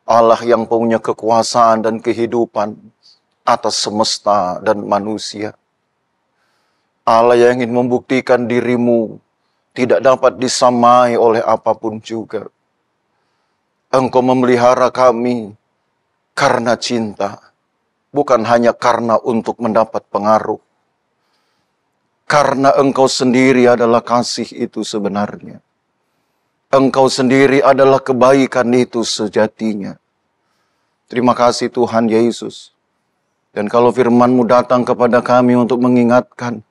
Allah yang punya kekuasaan dan kehidupan atas semesta dan manusia. Allah yang ingin membuktikan diri-Mu tidak dapat disamai oleh apapun juga. Engkau memelihara kami karena cinta, bukan hanya karena untuk mendapat pengaruh. Karena Engkau sendiri adalah kasih itu sebenarnya. Engkau sendiri adalah kebaikan itu sejatinya. Terima kasih Tuhan Yesus. Dan kalau firman-Mu datang kepada kami untuk mengingatkan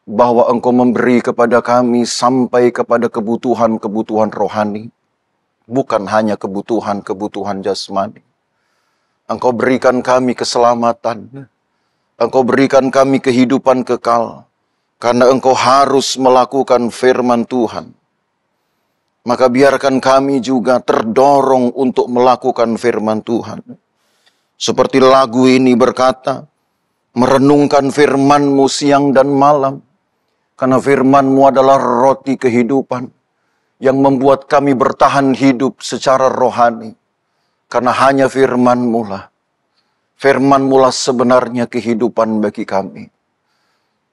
bahwa Engkau memberi kepada kami sampai kepada kebutuhan-kebutuhan rohani, bukan hanya kebutuhan-kebutuhan jasmani. Engkau berikan kami keselamatan, Engkau berikan kami kehidupan kekal, karena Engkau harus melakukan firman Tuhan. Maka biarkan kami juga terdorong untuk melakukan firman Tuhan. Seperti lagu ini berkata, merenungkan firman-Mu siang dan malam, karena firman-Mu adalah roti kehidupan yang membuat kami bertahan hidup secara rohani. Karena hanya firman-Mu lah, firman-Mu lah sebenarnya kehidupan bagi kami.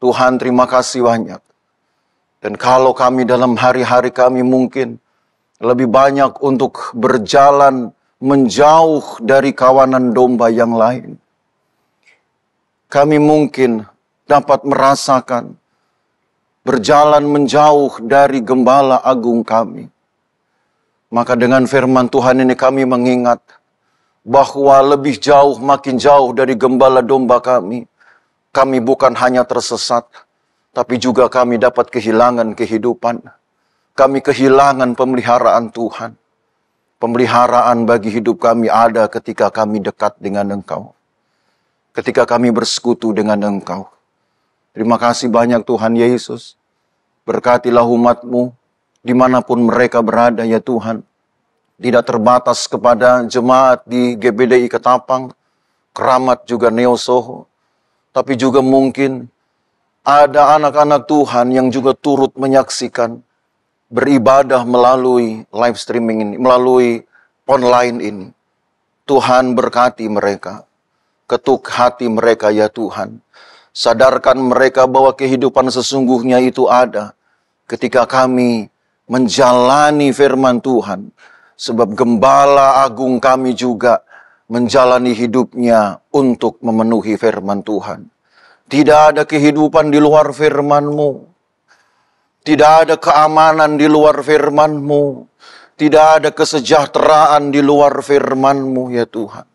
Tuhan, terima kasih banyak. Dan kalau kami dalam hari-hari kami mungkin lebih banyak untuk berjalan menjauh dari kawanan domba yang lain, kami mungkin dapat merasakan berjalan menjauh dari gembala agung kami. Maka dengan firman Tuhan ini kami mengingat bahwa lebih jauh, makin jauh dari gembala domba kami bukan hanya tersesat, tapi juga kami dapat kehilangan kehidupan. Kami kehilangan pemeliharaan Tuhan. Pemeliharaan bagi hidup kami ada ketika kami dekat dengan Engkau. Ketika kami bersekutu dengan Engkau. Terima kasih banyak Tuhan Yesus. Berkatilah umat-Mu dimanapun mereka berada ya Tuhan. Tidak terbatas kepada jemaat di GBDI Ketapang, Keramat juga Neo Soho. Tapi juga mungkin ada anak-anak Tuhan yang juga turut menyaksikan beribadah melalui live streaming ini, melalui online ini. Tuhan berkati mereka. Ketuk hati mereka ya Tuhan. Sadarkan mereka bahwa kehidupan sesungguhnya itu ada ketika kami menjalani firman Tuhan. Sebab gembala agung kami juga menjalani hidupnya untuk memenuhi firman Tuhan. Tidak ada kehidupan di luar firman-Mu. Tidak ada keamanan di luar firman-Mu. Tidak ada kesejahteraan di luar firman-Mu ya Tuhan.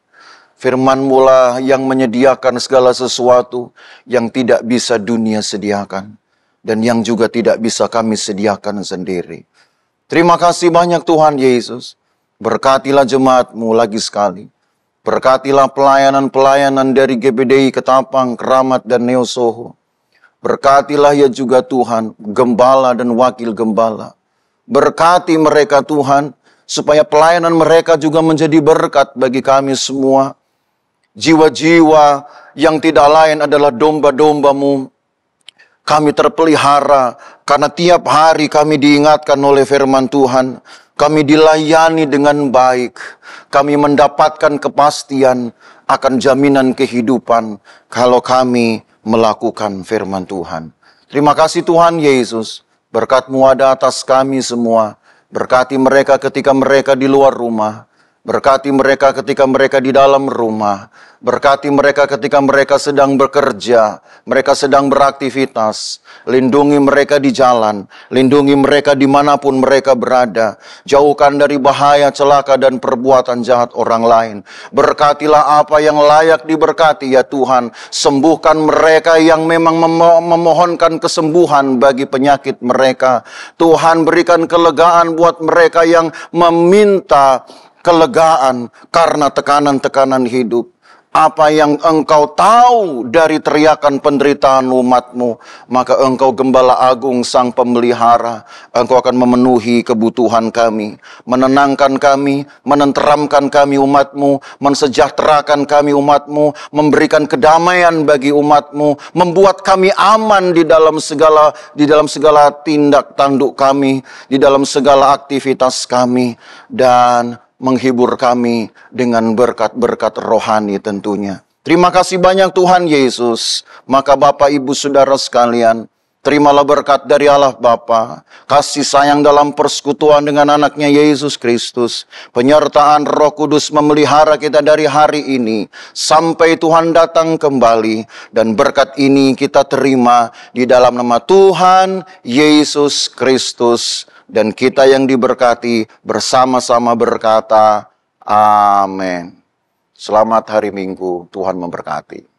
Firman-Mu lah yang menyediakan segala sesuatu yang tidak bisa dunia sediakan. Dan yang juga tidak bisa kami sediakan sendiri. Terima kasih banyak Tuhan Yesus. Berkatilah jemaat-Mu lagi sekali. Berkatilah pelayanan-pelayanan dari GBDI Ketapang, Keramat dan Neo Soho. Berkatilah ya juga Tuhan, gembala dan wakil gembala. Berkati mereka Tuhan, supaya pelayanan mereka juga menjadi berkat bagi kami semua. Jiwa-jiwa yang tidak lain adalah domba-domba-Mu. Kami terpelihara karena tiap hari kami diingatkan oleh firman Tuhan. Kami dilayani dengan baik. Kami mendapatkan kepastian akan jaminan kehidupan kalau kami melakukan firman Tuhan. Terima kasih Tuhan Yesus. Berkat-Mu ada atas kami semua. Berkati mereka ketika mereka di luar rumah. Berkati mereka ketika mereka di dalam rumah. Berkati mereka ketika mereka sedang bekerja, mereka sedang beraktivitas. Lindungi mereka di jalan, lindungi mereka dimanapun mereka berada. Jauhkan dari bahaya, celaka, dan perbuatan jahat orang lain. Berkatilah apa yang layak diberkati ya Tuhan. Sembuhkan mereka yang memang memohonkan kesembuhan bagi penyakit mereka. Tuhan berikan kelegaan buat mereka yang meminta kelegaan karena tekanan-tekanan hidup. Apa yang Engkau tahu dari teriakan penderitaan umat-Mu, maka Engkau Gembala Agung Sang Pemelihara, Engkau akan memenuhi kebutuhan kami, menenangkan kami, menenteramkan kami umat-Mu, mensejahterakan kami umat-Mu, memberikan kedamaian bagi umat-Mu, membuat kami aman di dalam segala tindak tanduk kami, di dalam segala aktivitas kami, dan menghibur kami dengan berkat-berkat rohani tentunya. Terima kasih banyak Tuhan Yesus. Maka Bapak Ibu Saudara sekalian, terimalah berkat dari Allah Bapa, kasih sayang dalam persekutuan dengan anaknya Yesus Kristus, penyertaan Roh Kudus memelihara kita dari hari ini sampai Tuhan datang kembali. Dan berkat ini kita terima di dalam nama Tuhan Yesus Kristus. Dan kita yang diberkati bersama-sama berkata, amin. Selamat hari Minggu, Tuhan memberkati.